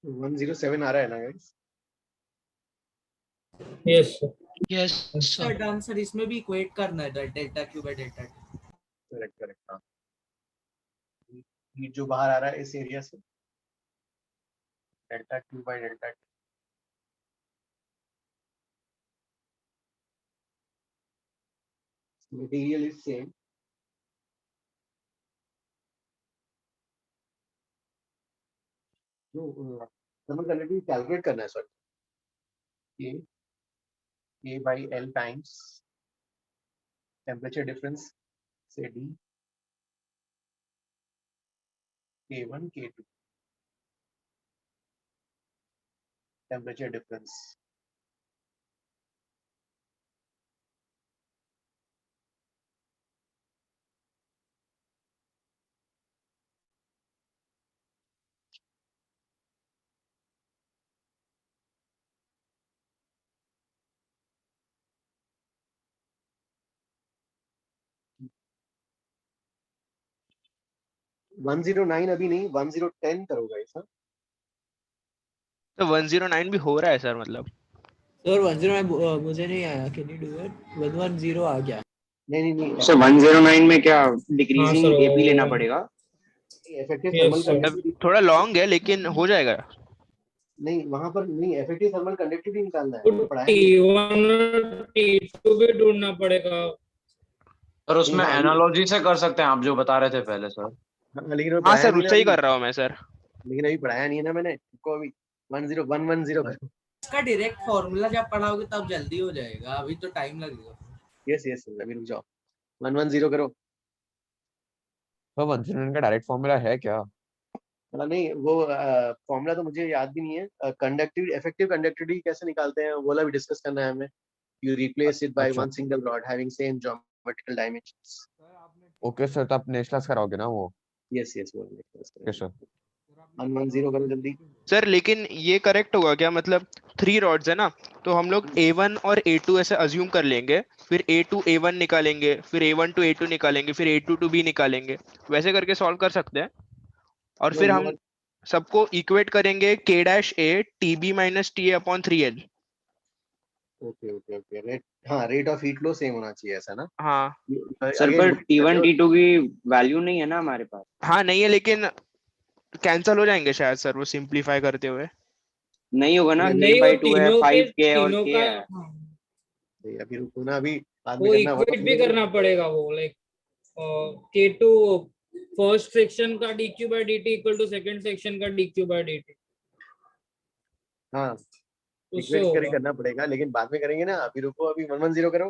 107 आ रहा है ना guys? Yes yes sir done sir, इसमें भी इक्वेट करना है delta Q by delta T. Correct correct. हाँ, हीट जो बाहर आ रहा है इस एरिया से, delta Q by delta T. Material is same. Thermal conductivity calculate करना है sir. A by L times temperature difference, say D, K1 K2 temperature difference. One 109 अभी नहीं, 1010 करोगा ऐसा। तो 109 भी हो रहा है सर, मतलब सर 109 मुझे नहीं आया, कैन यू डू इट? 110 आ गया। नहीं नहीं सर 109 में क्या हाँ डिक्रीजिंग सर, एपी लेना पड़ेगा? Effective yes thermal sir. Conductivity थोड़ा लॉन्ग है लेकिन हो जाएगा। नहीं, वहां पर नहीं, इफेक्टिव थर्मल कंडक्टिविटी निकालना है, तो वो पढ़ाया नहीं। T1 T2 भी ढूंढना पड़ेगा। सर उसमें हाँ, एनालॉजी से कर सकते हैं आप जो बता रहे थे पहले सर। हाँ, लेकिन वो हाँ पढ़ाया सर, नहीं ना उससे ही अभी। कर रहा हूँ मैं सर। लेकिन अभी पढ़ाया नहीं है ना मैंने को अभी। 110 करो। इसका डायरेक्ट फॉर्मूला जब पढ़ाओगे तब जल्दी हो जाएगा, अभी तो टाइम लगेगा। यस यस, अभी रुक जाओ। 110 करो। तो 109 का डायरेक्ट फॉर्मूला है क्या? मतलब नहीं, वो फॉर्मूला तो मुझे याद भी नहीं है। कंडक्टिविटी, इफेक्टिव कंडक्टिविटी कैसे निकालते हैं वो वाला भी डिस्कस करना है हमें। यू रिप्लेस इट बाय अच्छा one single rod having same geometrical dimensions. Okay sir, तो आप नेक्स्ट क्लास कराओगे ना वो? यस यस, वो ओके सर। 110 करो जल्दी। सर लेकिन ये करेक्ट होगा क्या? मतलब 3 रॉड्स है ना, तो हम लोग A1 और A2 ऐसे अज्यूम कर लेंगे, फिर A2 A1 निकालेंगे, फिर A1 to A2 निकालेंगे, फिर A2 to B निकालेंगे। वैसे करके सॉल्व कर सकते हैं। और नो फिर यू हम आर। सबको इक्वेट करेंगे K dash A TB minus TA upon 3L। Okay okay okay, rate, हाँ, rate of heat flow same होना चाहिए, ऐसा ना? हाँ सर अगेन पर T1 T2 की वैल्यू नहीं है ना हमारे पास। हाँ नहीं है, लेकिन कैंसल हो जाएंगे शायद सर वो सिंप्लीफाई करते हुए। नहीं होगा ना, नहीं, वो K/2 है, 5K और तीनों K का है। अभी रुको ना, अभी बाद में वो करना। इक्वेट भी करना पड़ेगा वो, लाइक K2 फर्स्ट सेक्शन का dq by dt equal to second section का dq by dt। हाँ, उससे इक्वेट करके होगा। करना पड़ेगा, लेकिन बाद में करेंगे ना। अभी रुको, अभी 110 करो।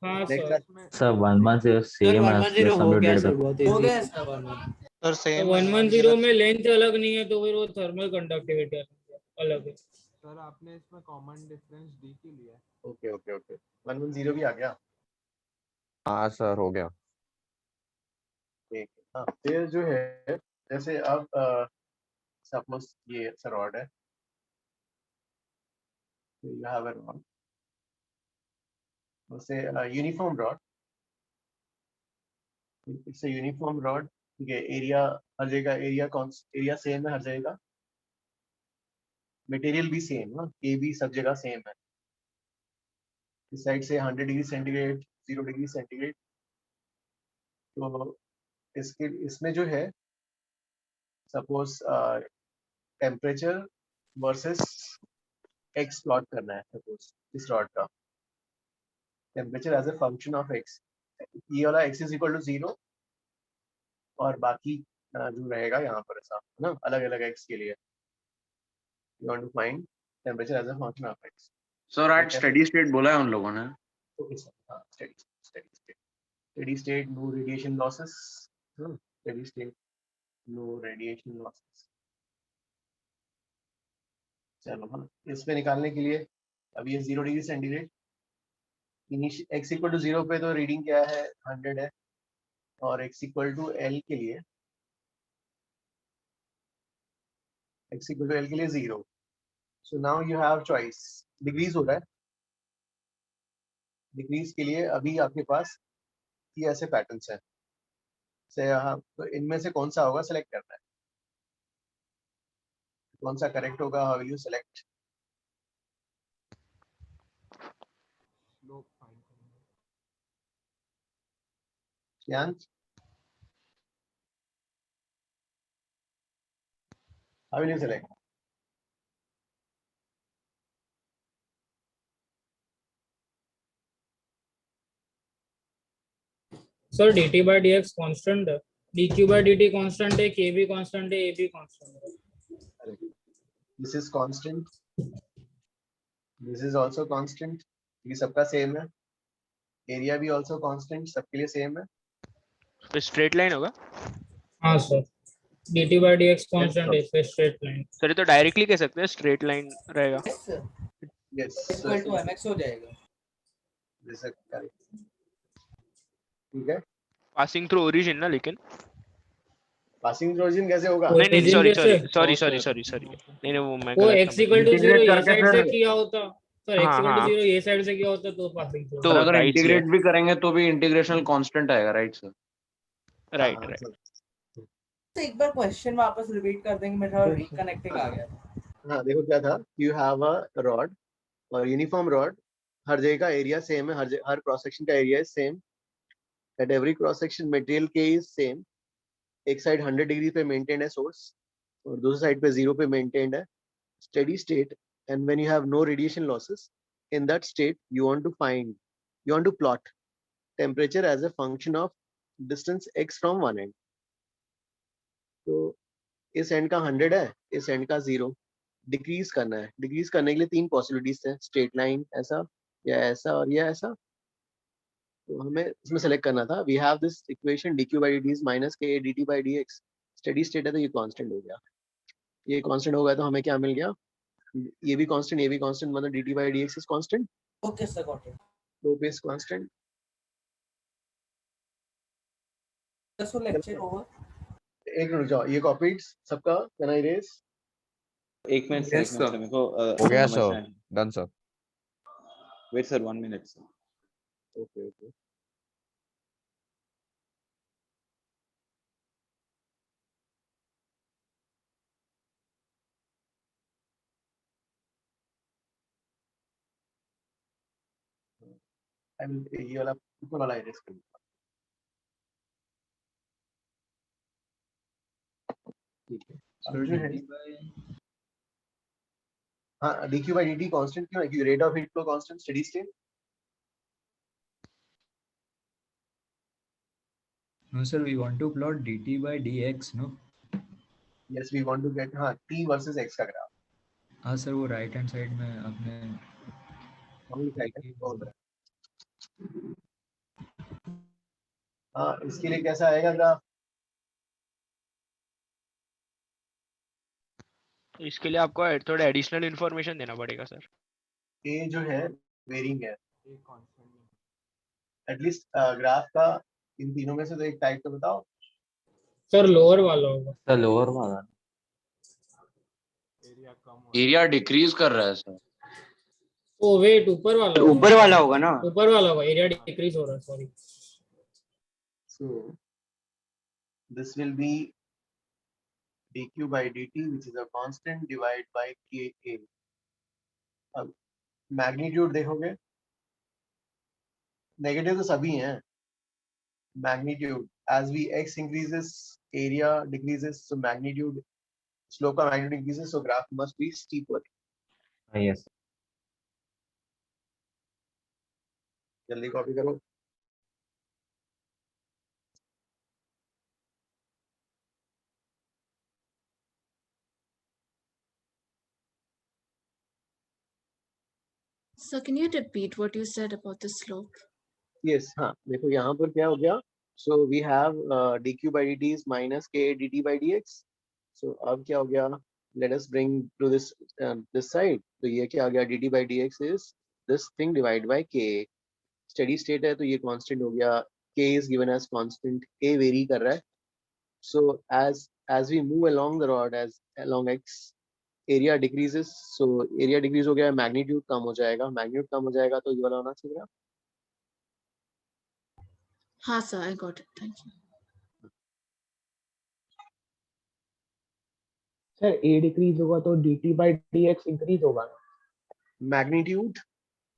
हाँ next sir. Class. Sir 110 sir same है 110 प्लस हो गया 100 सर, बहुत हो इजी। गया इसका 110। सर तो सेम है 110 में लेंथ अलग नहीं है, तो फिर वो थर्मल कंडक्टिविटी अलग है। सर आपने इसमें कॉमन डिफरेंस डी की लिया है। ओके ओके ओके, 110 भी आ गया। हाँ सर, हो गया। ठीक है। हाँ, फिर जो है, जैसे अब सपोज ये रॉड है, यू हैव अ रॉड, से uniform rod. It's a uniform rod, ठीक है। एरिया हर जगह, एरिया सेम है हर जगह। मटेरियल भी सेम है, के भी सब जगह सेम है। इस साइड से 100 डिग्री सेंटीग्रेड, 0 डिग्री सेंटीग्रेड। तो इसमें जो है, suppose temperature versus x plot करना है। सपोज इस रॉड का temperature as a function of x, ये वाला x इज इक्वल टू 0, और बाकी जो रहेगा यहाँ पर ऐसा है ना, अलग अलग x के लिए। You want to find temperature as a function of x। Sir आज स्टडी स्टेट बोला है उन लोगों ने। ओके सर, हाँ, steady state, no radiation losses, steady state, no radiation losses। चलो, हाँ, इसमें निकालने के लिए अब ये 0 degree centigrade, x equal to 0 पे तो रीडिंग क्या है, 100 है। और x इक्वल टू L के लिए, x इक्वल टू L के लिए 0। So now you have choice. Degrees हो रहा है, डिग्रीज के लिए अभी आपके पास ये ऐसे पैटर्न्स हैं से, तो इनमें से कौन सा होगा, सेलेक्ट करना है। कौन सा करेक्ट होगा? How will you select? Yanch, how will you select? Sir dt by dx constant है, dq by dt कांस्टेंट है, k भी कांस्टेंट है, a भी कांस्टेंट है. This is constant. This is also constant. ये सबका सेम है. एरिया भी also constant, सबके लिए सेम है. तो स्ट्रेट लाइन होगा. हाँ sir, dt by dx constant है, इसलिए स्ट्रेट लाइन. सर ये तो डायरेक्टली कह सकते हैं स्ट्रेट लाइन रहेगा. Yes. इक्वल टू mx हो जाएगा. This is correct. ठीक है. पासिंग थ्रू ओरिजिन ना, लेकिन पासिंग थ्रू ओरिजिन कैसे होगा? नहीं सॉरी नहीं वो मैं वो गलत x समझ इक्वल टू गया. 0 ये साइड से किया होता. सर x हाँ, इक्वल टू हाँ. 0 ये साइड से किया होता तो पासिंग थ्रू. तो अगर राइट इंटीग्रेट भी करेंगे तो भी इंटीग्रेशनल कांस्टेंट आएगा, राइट सर? राइट. तो एक बार क्वेश्चन वापस रिपीट कर देंगे, मेरा रिकनेक्टिंग आ गया. हाँ देखो क्या था. You have a rod और यूनिफॉर्म रॉड. हर जगह का एरिया सेम है. हर क्रॉस सेक्शन का area same. At every cross section material K is same. एक साइड 100 डिग्री पे मेंटेन्ड है सोर्स और दूसरी साइड पे 0 पे मेंटेन्ड है. Steady state. And when you have no radiation losses, in that state you want to plot temperature as a function of distance x from one end. तो इस and का 100 है, इस एंड का 0. डिक्रीज करना है. डिक्रीज करने के लिए 3 पॉसिबिलिटीज है. स्ट्रेट लाइन ऐसा या ऐसा और या ऐसा. तो हमें इसमें सेलेक्ट करना था. We have this equation dq by dt is minus k dt by dx. Steady state है तो ये कांस्टेंट हो गया. ये कांस्टेंट हो गया तो हमें क्या मिल गया? ये भी कांस्टेंट, ये भी कांस्टेंट, मतलब dt by dx is constant. Okay sir, got it. slope is constant. So lecture over. एक मिनट जाओ, ये कॉपीड सबका. Can I raise? एक मिनट सर, मेरे को हो गया sir, done sir. Wait sir 1 minute sir. Okay. I will ये वाला ऊपर वाला एरेज करूंगा. ठीक है. हाँ, dq by dt कांस्टेंट क्यों है? क्योंकि rate of heat flow constant steady state. No sir, we want to plot dt by dx, no? Yes, we want to get हाँ t versus x का ग्राफ. हाँ सर, वो right hand side में अपने हाँ, इसके लिए कैसा आएगा ग्राफ? इसके लिए आपको थोड़ा एडिशनल इंफॉर्मेशन देना पड़ेगा सर. a जो है वेरिंग है. एटलीस्ट ग्राफ का इन तीनों में से तो एक टाइप तो बताओ. सर लोअर वाला होगा. सर लोअर वाला. एरिया डिक्रीज कर रहा है सर. ओ वेट, ऊपर वाला होगा ना. ऊपर वाला होगा. एरिया डिक्रीज हो रहा है, sorry. So this will be dq by dt, which is a constant, divided by ka. अब मैग्नीट्यूड देखोगे, नेगेटिव तो सभी हैं. Magnitude as we x increases, area decreases, so magnitude, slope का magnitude increases, so graph must be steeper. Yes. जल्दी copy करो. So can you repeat what you said about the slope? Yes, हाँ देखो यहाँ पर क्या हो गया. So we have dq by dt is minus k dt by dx. So अब क्या हो गया? Let us bring to this side. तो ये क्या आ गया? dt by dx is this thing divided by k. Steady state है तो ये constant हो गया. K is given as constant. A vary कर रहा है. So as we move along the rod, as along x, area decreases. So area decrease हो गया, magnitude कम हो जाएगा. magnitude कम हो जाएगा तो ये वाला होना चाहिए. हाँ sir, I got it. Thank you. Sir a decrease होगा तो dt by dx इंक्रीज होगा ना? मैग्नीट्यूड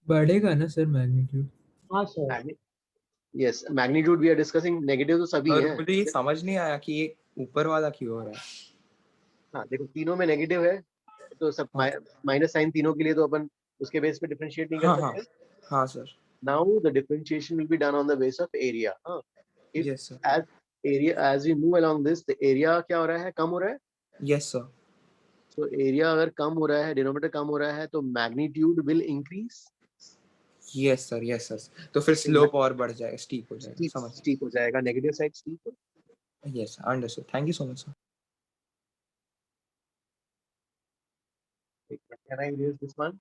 बढ़ेगा ना सर मैग्नीट्यूड? हाँ sir. Yes, magnitude we are discussing, negative तो सभी और हैं। मुझे ये समझ नहीं आया कि ये ऊपर वाला क्यों हो रहा है। हाँ देखो, तीनों में नेगेटिव है तो सब माइनस साइन तीनों के लिए, तो अपन उसके बेस पे डिफरेंशिएट नहीं कर हाँ सकते। हाँ sir. Now the differentiation will be done on the base of area. हाँ, if yes sir. as area as we move along this, the area क्या हो रहा है, कम हो रहा है। Yes sir. So area अगर कम हो रहा है, डिनोमिनेटर कम हो रहा है, तो magnitude will increase. Yes sir, yes sir. तो फिर स्लोप और बढ़ जाएगा, स्टीप हो जाएगा। समझ स्टीप हो जाएगा, negative side steep. Yes understood, thank you so much sir. Can I erase this one?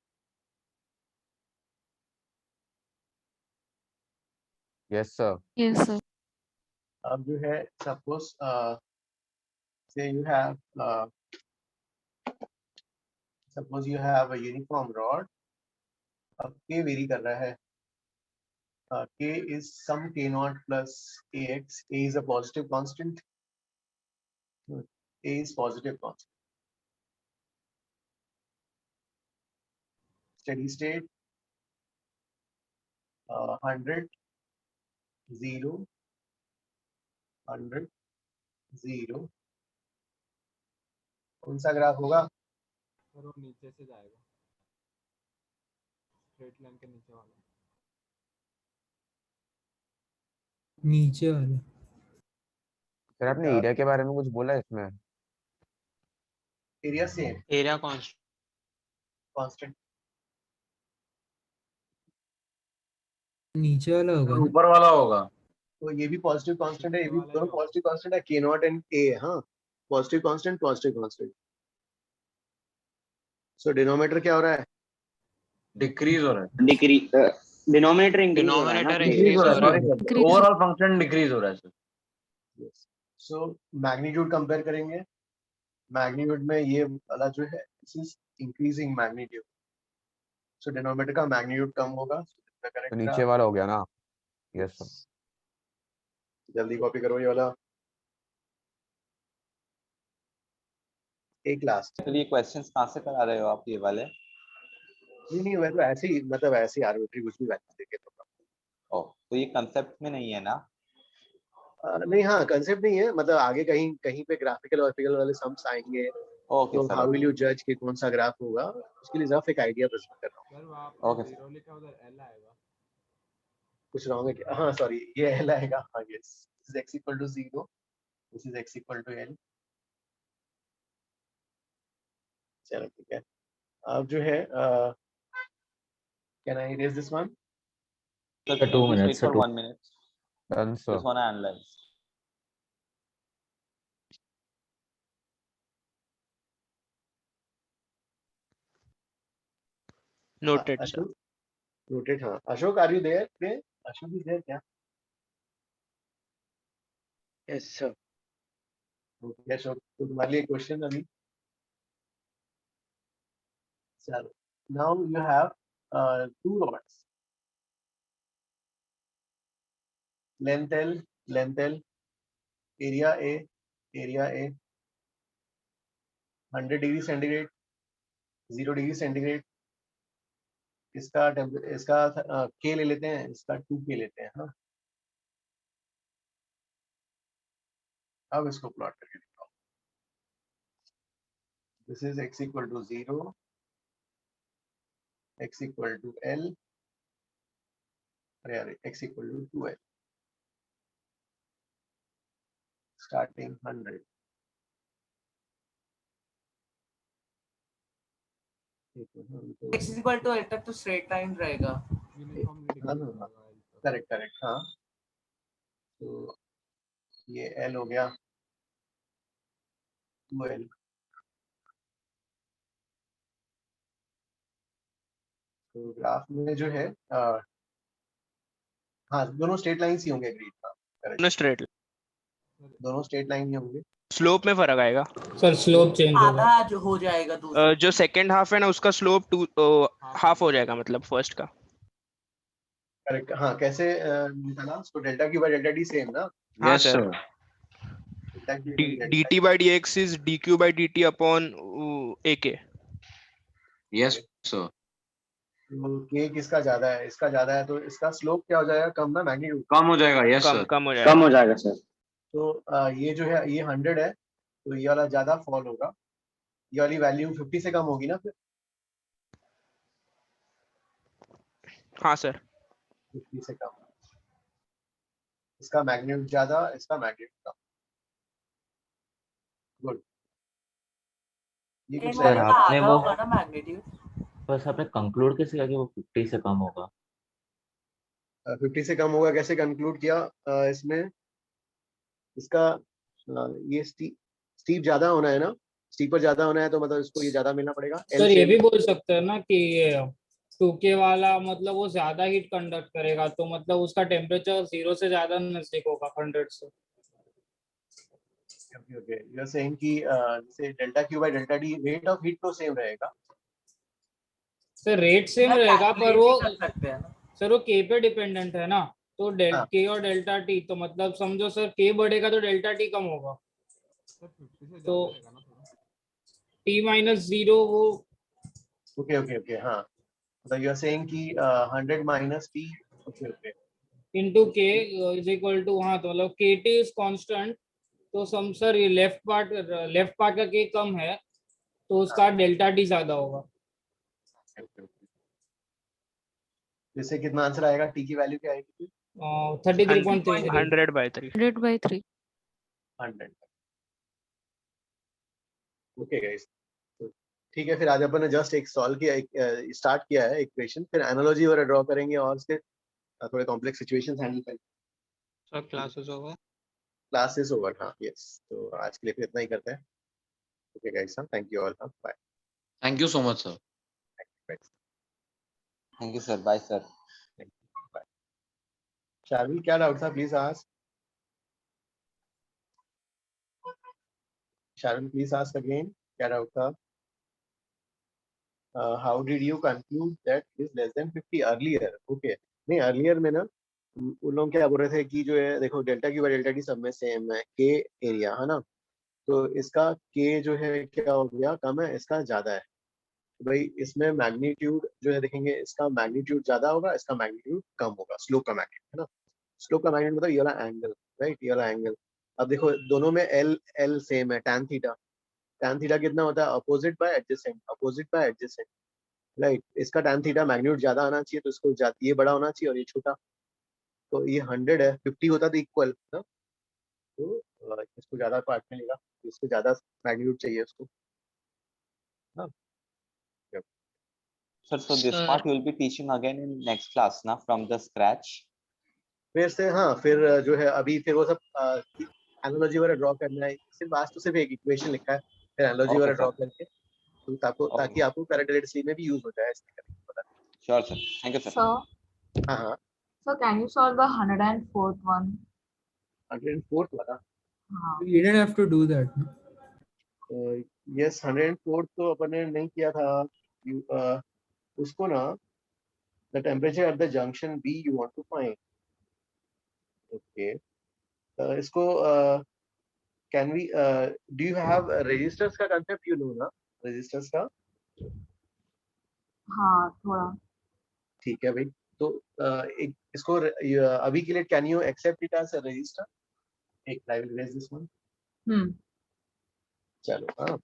Yes sir. Yes, sir. अब जो है suppose say you have suppose you have a uniform rod. अब k very कर रहा है, k is some k naught plus ax. A is a positive constant. A is positive constant. Steady state 100 0 100 0. कौन सा graph होगा? Sir वो नीचे से जाएगा, स्ट्रेट लाइन के नीचे वाला। नीचे वाला। सर आपने एरिया के बारे में कुछ बोला इसमें? Area same, area constant. नीचे वाला होगा ना? ऊपर वाला होगा। तो ये भी पॉजिटिव कांस्टेंट है, ये भी दोनों पॉजिटिव कांस्टेंट है, k नॉट एंड a। हाँ, पॉजिटिव कांस्टेंट पॉजिटिव कांस्टेंट। सो डिनोमिनेटर क्या हो रहा है? डिक्रीज हो रहा है। डिनोमिनेटर इंक्रीज हो रहा है ना। डिक्रीज हो रहा है, सॉरी ओवरऑल फंक्शन डिक्रीज हो रहा है सर। सो मैग्नीट्यूड कंपेयर करेंगे, मैग्नीट्यूड में ये वाला जो है this is increasing magnitude. So denominator का मैग्नीट्यूड कम होगा। तो नीचे वाला हो गया ना? Yes sir. जल्दी कॉपी करो ये वाला, एक लास्ट। तो ये क्वेश्चंस कहाँ से करा रहे हो आप ये वाले? नहीं मैं तो ऐसे ही, मतलब ऐसे ही आर्बिट्री कुछ भी वैल्यू देके तो। तो ये कंसेप्ट में नहीं है ना? नहीं, हाँ कंसेप्ट नहीं है, मतलब आगे कहीं कहीं पे ग्राफिकल और फिजिकल वाले सम्स आएंगे। तो हाउ विल यू जज कि कौन सा ग्राफ होगा, उसके लिए रफ एक आइडिया प्रेजेंट कर रहा हूँ। ओके जीरो लिखा उधर एल आएगा। कुछ रॉन्ग है क्या? हाँ सॉरी, ये एल आएगा। हाँ yes, this is x equal to 0, this is x equal to l। चलो ठीक है। अब जो है can I erase this one? Sir, 2 minutes. For 1 minute. Done, sir. Just want to analyze. Noted, sir. Noted. हाँ, Ashok, are you there? Ashok is there क्या? Yes sir. Okay Ashok, तो तुम्हारे लिए क्वेश्चन अभी। चलो, now you have 2 rods. Length L, area A, 100 degree centigrade, 0 degree centigrade. इसका K ले लेते हैं, इसका 2K लेते हैं। हाँ, अब इसको प्लॉट करके दिखाओ। This is x equal to 0, x equal to L, अरे x equal to 2L, starting 100। x equal to l तक तो स्ट्रेट लाइन रहेगा। करेक्ट। हाँ, तो ये L हो गया 2L। तो ग्राफ में जो है हाँ, दोनों स्ट्रेट लाइंस ही होंगे। एग्रीड। दोनों स्ट्रेट लाइन ही होंगे। स्लोप में फर्क आएगा सर, स्लोप चेंज होगा। आधा जो हो जाएगा दूसरा। जो सेकंड हाफ है ना, उसका स्लोप हाफ हो जाएगा, मतलब फर्स्ट का। करेक्ट। हाँ, कैसे निकाला उसको? Delta Q by delta T same ना? हाँ sir. dt by dx is dq by dt upon ak. Yes sir के किसका ज्यादा है, इसका ज्यादा है, तो इसका स्लोप क्या हो जाएगा, कम ना, मैग्नीट्यूड कम हो जाएगा। यस कम सर कम हो कम हो जाएगा। जाएगा सर। तो ये जो है ये 100 है, तो ये वाला ज्यादा फॉल होगा, ये वाली वैल्यू 50 से कम होगी ना फिर। हाँ सर 50 से कम, इसका मैग्नीट्यूड ज्यादा, इसका मैग्नीट्यूड कम। गुड। ये कुछ सर रहेगा आपने वो होगा ना मैग्नीट्यूड। बस आपने कंक्लूड कैसे किया कि वो 50 से कम होगा? 50 से कम होगा कैसे कंक्लूड किया, इसमें इसका ये स्टीप ज्यादा होना है ना, स्टीपर ज्यादा होना है, तो मतलब इसको ये ज्यादा मिलना पड़ेगा। सर ये भी बोल सकते हैं ना कि 2K वाला मतलब वो ज्यादा हीट कंडक्ट करेगा, तो मतलब उसका टेम्परेचर 0 से ज्यादा नजदीक होगा 100 से। ओके यू आर सेइंग कि जैसे delta Q by delta D rate of heat तो सेम रहेगा। सर रेट सेम रहेगा पर वो कर सकते हैं ना। सर वो के पे डिपेंडेंट है ना, तो हाँ। के और डेल्टा टी, तो मतलब समझो सर के बढ़ेगा तो डेल्टा टी कम होगा, तो T-0 वो ओके ओके ओके हाँ, तो यू आर सेइंग कि 100 minus T, okay okay, into K is equal to, हाँ तो मतलब KT is constant, तो सम सर ये लेफ्ट पार्ट का K कम है तो उसका डेल्टा टी ज्यादा होगा। इससे कितना आंसर आएगा, टी की वैल्यू क्या आएगी? 33.33 100/3 100/3 100। ओके गाइस, ठीक है, फिर आज अपन ने जस्ट एक सॉल्व किया, एक स्टार्ट किया है इक्वेशन, फिर एनालॉजी वगैरह ड्रॉ करेंगे और उसके थोड़े कॉम्प्लेक्स सिचुएशंस हैंडल करेंगे। Sir classes over. Classes over, हाँ यस, तो आज के लिए फिर इतना ही करते हैं। Okay guys, thank you all, bye. Thank you so much sir. Thank you sir, bye sir. Sharvil क्या डाउट था, please ask. Sharvil please ask again, क्या डाउट था? How did you conclude that is less than 50 earlier? Okay, नहीं earlier में ना उन लोग क्या बोल रहे थे कि जो है देखो delta Q by delta T सब में सेम है, के एरिया है ना, तो इसका के जो है क्या हो गया, कम है, इसका ज्यादा है। तो भाई इसमें मैग्नीट्यूड जो है देखेंगे, इसका मैग्नीट्यूड ज्यादा होगा, इसका मैग्नीट्यूड कम होगा, स्लोप का मैग्नीट्यूड है ना, स्लोप का मैग्नीट्यूड मतलब ये वाला एंगल, राइट, ये वाला एंगल। अब देखो दोनों में एल एल सेम है, tan थीटा कितना होता है, अपोजिट बाय एडजेसेंट, राइट। इसका tan थीटा मैग्नीट्यूड ज्यादा आना चाहिए, तो इसको ये बड़ा होना चाहिए और ये छोटा, तो ये 100 है, 50 होता तो इक्वल ना, तो इसको ज्यादा पार्ट मिलेगा, इसको ज्यादा मैग्नीट्यूड चाहिए उसको, हाँ। Sir, so this part you will be teaching again in next class ना, from the scratch. फिर से हाँ, फिर जो है अभी फिर वो सब एनालॉजी वगैरह ड्रॉ करना है, सिर्फ आज तो सिर्फ एक इक्वेशन लिखा है, फिर एनालॉजी वगैरह ड्रॉ करके तो ताकि आपको पैरालेलिटी में भी यूज हो जाए, इसलिए पता। Sure sir, thank you sir. So, हाँ हाँ, so can you solve the 104th one? 104th वाला, You didn't have to do that. No? Yes 104th तो अपन ने नहीं किया था, उसको ना the temperature at the junction B you want to find, okay, इसको can we do you have resistors का concept, you know ना resistors का? हाँ थोड़ा। ठीक है भाई, तो एक इसको अभी के लिए can you accept it as a resistor? एक I will raise this one. चलो हाँ,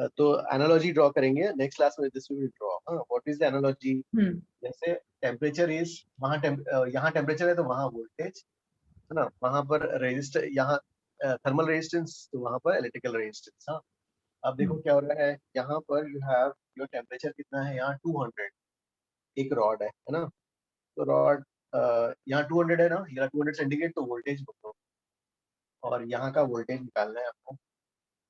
तो एनालॉजी ड्रॉ करेंगे नेक्स्ट क्लास में, this will draw. What is the analogy? जैसे टेम्परेचर इज वहां यहाँ टेम्परेचर है तो वहां वोल्टेज है ना, वहां पर रेजिस्टर, यहाँ थर्मल रेजिस्टेंस तो वहां पर इलेक्ट्रिकल रेजिस्टेंस। हाँ, अब देखो क्या हो रहा है, यहाँ पर यू हैव योर टेम्परेचर कितना है, यहाँ 200, एक रॉड है ना, तो रॉड यहाँ 200 है ना, यहाँ 200 सेंटीग्रेड, तो वोल्टेज बोलो, और यहाँ का वोल्टेज निकालना है आपको।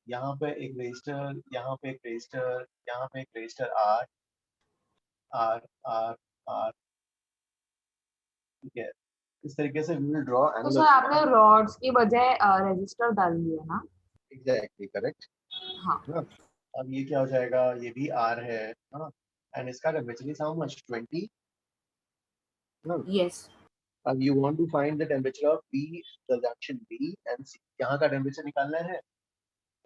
यहाँ पे एक रेजिस्टर, यहाँ पे एक रेजिस्टर, यहाँ पे एक resistor R R R R, ठीक है, इस तरीके से वी विल ड्रॉ तो सर आपने रॉड्स की बजाय रेजिस्टर डाल दिया ना? Exactly correct. हाँ, अब ये क्या हो जाएगा, ये भी आर है ना, एंड इसका temperature is how much, 20? Yes अब you want to find the temperature of B, the junction B and C. यहाँ का टेम्परेचर निकालना है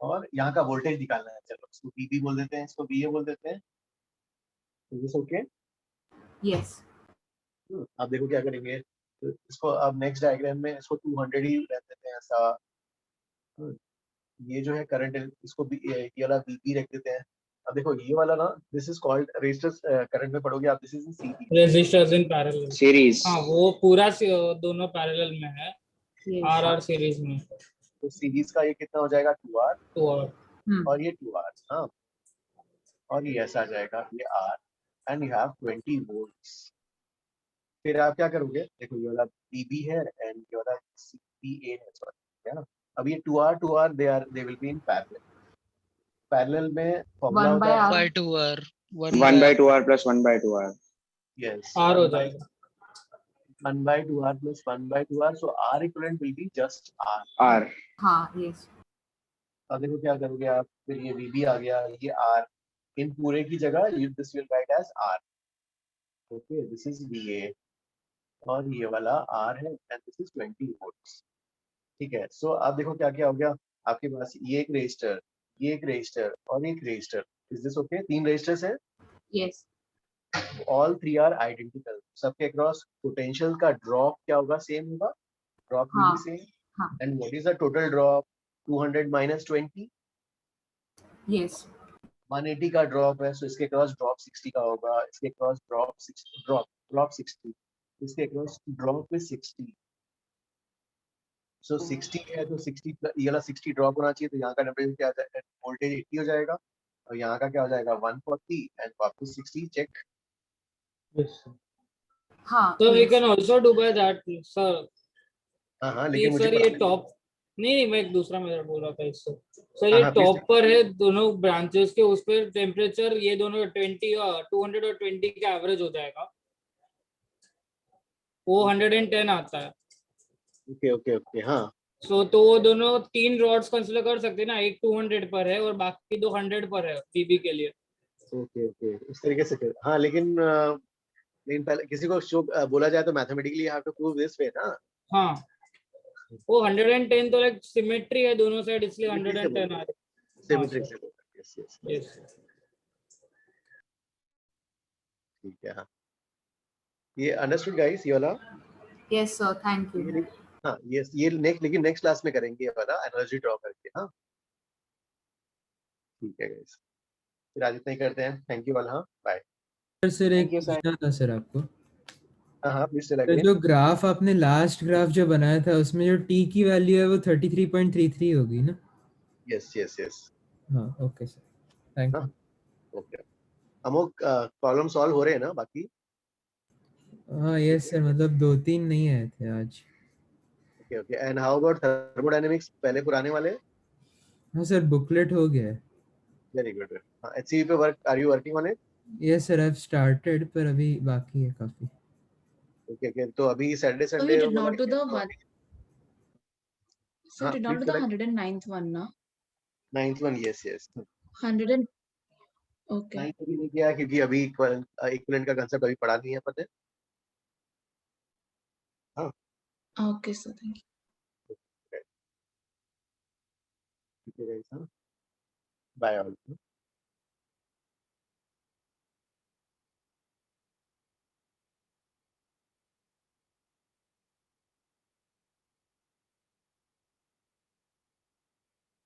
और यहाँ का वोल्टेज निकालना है. चलो इसको BB बोल देते हैं, इसको BA बोल देते हैं. Is this okay? Yes. अब देखो क्या करेंगे. तो इसको अब नेक्स्ट डायग्राम में इसको 200 ही रख देते हैं ऐसा. ये जो है करंट, इसको भी ये वाला बीपी रख देते हैं. अब देखो ये वाला ना, this is called resistors. Current में पढ़ोगे आप, this is in series. Resistors in parallel series. हाँ वो पूरा दोनों पैरेलल में है. आर सीरीज में. तो सीरीज का ये कितना हो जाएगा 2R 2R और ये 2R. हाँ और ये ऐसा आ जाएगा ये R and you have 20 volts. फिर आप क्या करोगे, देखो ये वाला BB है एंड ये वाला CPA है. सॉरी है ना. अब ये 2R they will be in parallel. Parallel में फॉर्मूला होता है 1/2R 1/2R plus 1/2R. Yes R हो जाएगा 1/2R plus 1/2R. so R equivalent will be just R. R. हाँ yes. अब देखो क्या करोगे आप, फिर ये VB आ गया, ये R. इन पूरे की जगह this will write as R. Okay this is VA और ये वाला R है एंड दिस इज 20 वोल्ट्स. ठीक है. सो आप देखो क्या क्या हो गया आपके पास. ये एक रजिस्टर, ये एक रजिस्टर और एक register. Is this okay? 3 registers है. Yes. All 3 are identical. सबके अक्रॉस पोटेंशियल का ड्रॉप क्या होगा, सेम होगा. Drop will be same. हाँ. And what is the total drop? 200 minus 20. Yes. 180 का ड्रॉप है, सो इसके क्रॉस ड्रॉप 60 का होगा. इसके क्रॉस ड्रॉप 60. इसके क्रॉस ड्रॉप is 60. सो 60 है तो 60 ये वाला 60 ड्रॉप होना चाहिए. तो यहाँ का टेम्परेचर क्या आ जाएगा, वोल्टेज 80 हो जाएगा और यहाँ का क्या हो जाएगा 140 एंड वापस 60. चेक. हाँ. तो we can also do by that sir. हाँ लेकिन मुझे सर ये टॉप नहीं मैं एक दूसरा मेथड बोल रहा था इससे. सर ये हाँ, टॉप पर है दोनों ब्रांचेस के, उस पर टेम्परेचर ये दोनों 20 और 200 और 20 का एवरेज हो जाएगा. वो 110 आता है. Okay okay okay. हाँ सो तो वो दोनों 3 रॉड्स कंसीडर कर सकते हैं ना. एक 200 पर है और बाकी 200 पर है बीबी के लिए. ओके ओके इस तरीके से कर. हाँ लेकिन पहले किसी को शो बोला जाए तो mathematically you have to prove this way ना. हाँ वो 110 तो लाइक सिमेट्री है दोनों साइड, इसलिए 110 आ रहा है. सिमेट्री से. यस यस यस ठीक है. हाँ ये अंडरस्टूड गाइस. ये वाला Yes sir. Thank you. हाँ यस ये नेक्स्ट, लेकिन नेक्स्ट क्लास में करेंगे ये वाला एनर्जी ड्रॉ करके. हाँ ठीक है गाइस. फिर आज इतना ही करते हैं. थैंक यू वाला. हाँ बाय. सर एक पूछना था सर आपको. हाँ प्लीज टेल तो अगेन. जो ग्राफ आपने लास्ट ग्राफ जो बनाया था उसमें जो t की वैल्यू है वो 33.33 होगी ना. Yes yes yes. हाँ okay sir. Thank you. Okay अमोक प्रॉब्लम सॉल्व हो रहे हैं ना बाकी. हाँ यस सर, मतलब 2-3 नहीं आए थे आज. Okay okay. And how about thermodynamics पहले पुराने वाले? हाँ सर बुकलेट हो गया है. Very good. हाँ HCV पे work, are you working on it? Yes sir I have started पर अभी बाकी है काफी. Okay okay. तो अभी Saturday So Sunday we did not do the one. So हाँ, did not do please the correct. 109th one, na? 9th one. Yes yes. 100 and okay. 9th अभी नहीं किया क्योंकि अभी इक्विवेलेंट का कांसेप्ट अभी पढ़ा नहीं है. पता है. हाँ Okay, so thank you. ठीक है गाइस. हाँ बाय ऑल.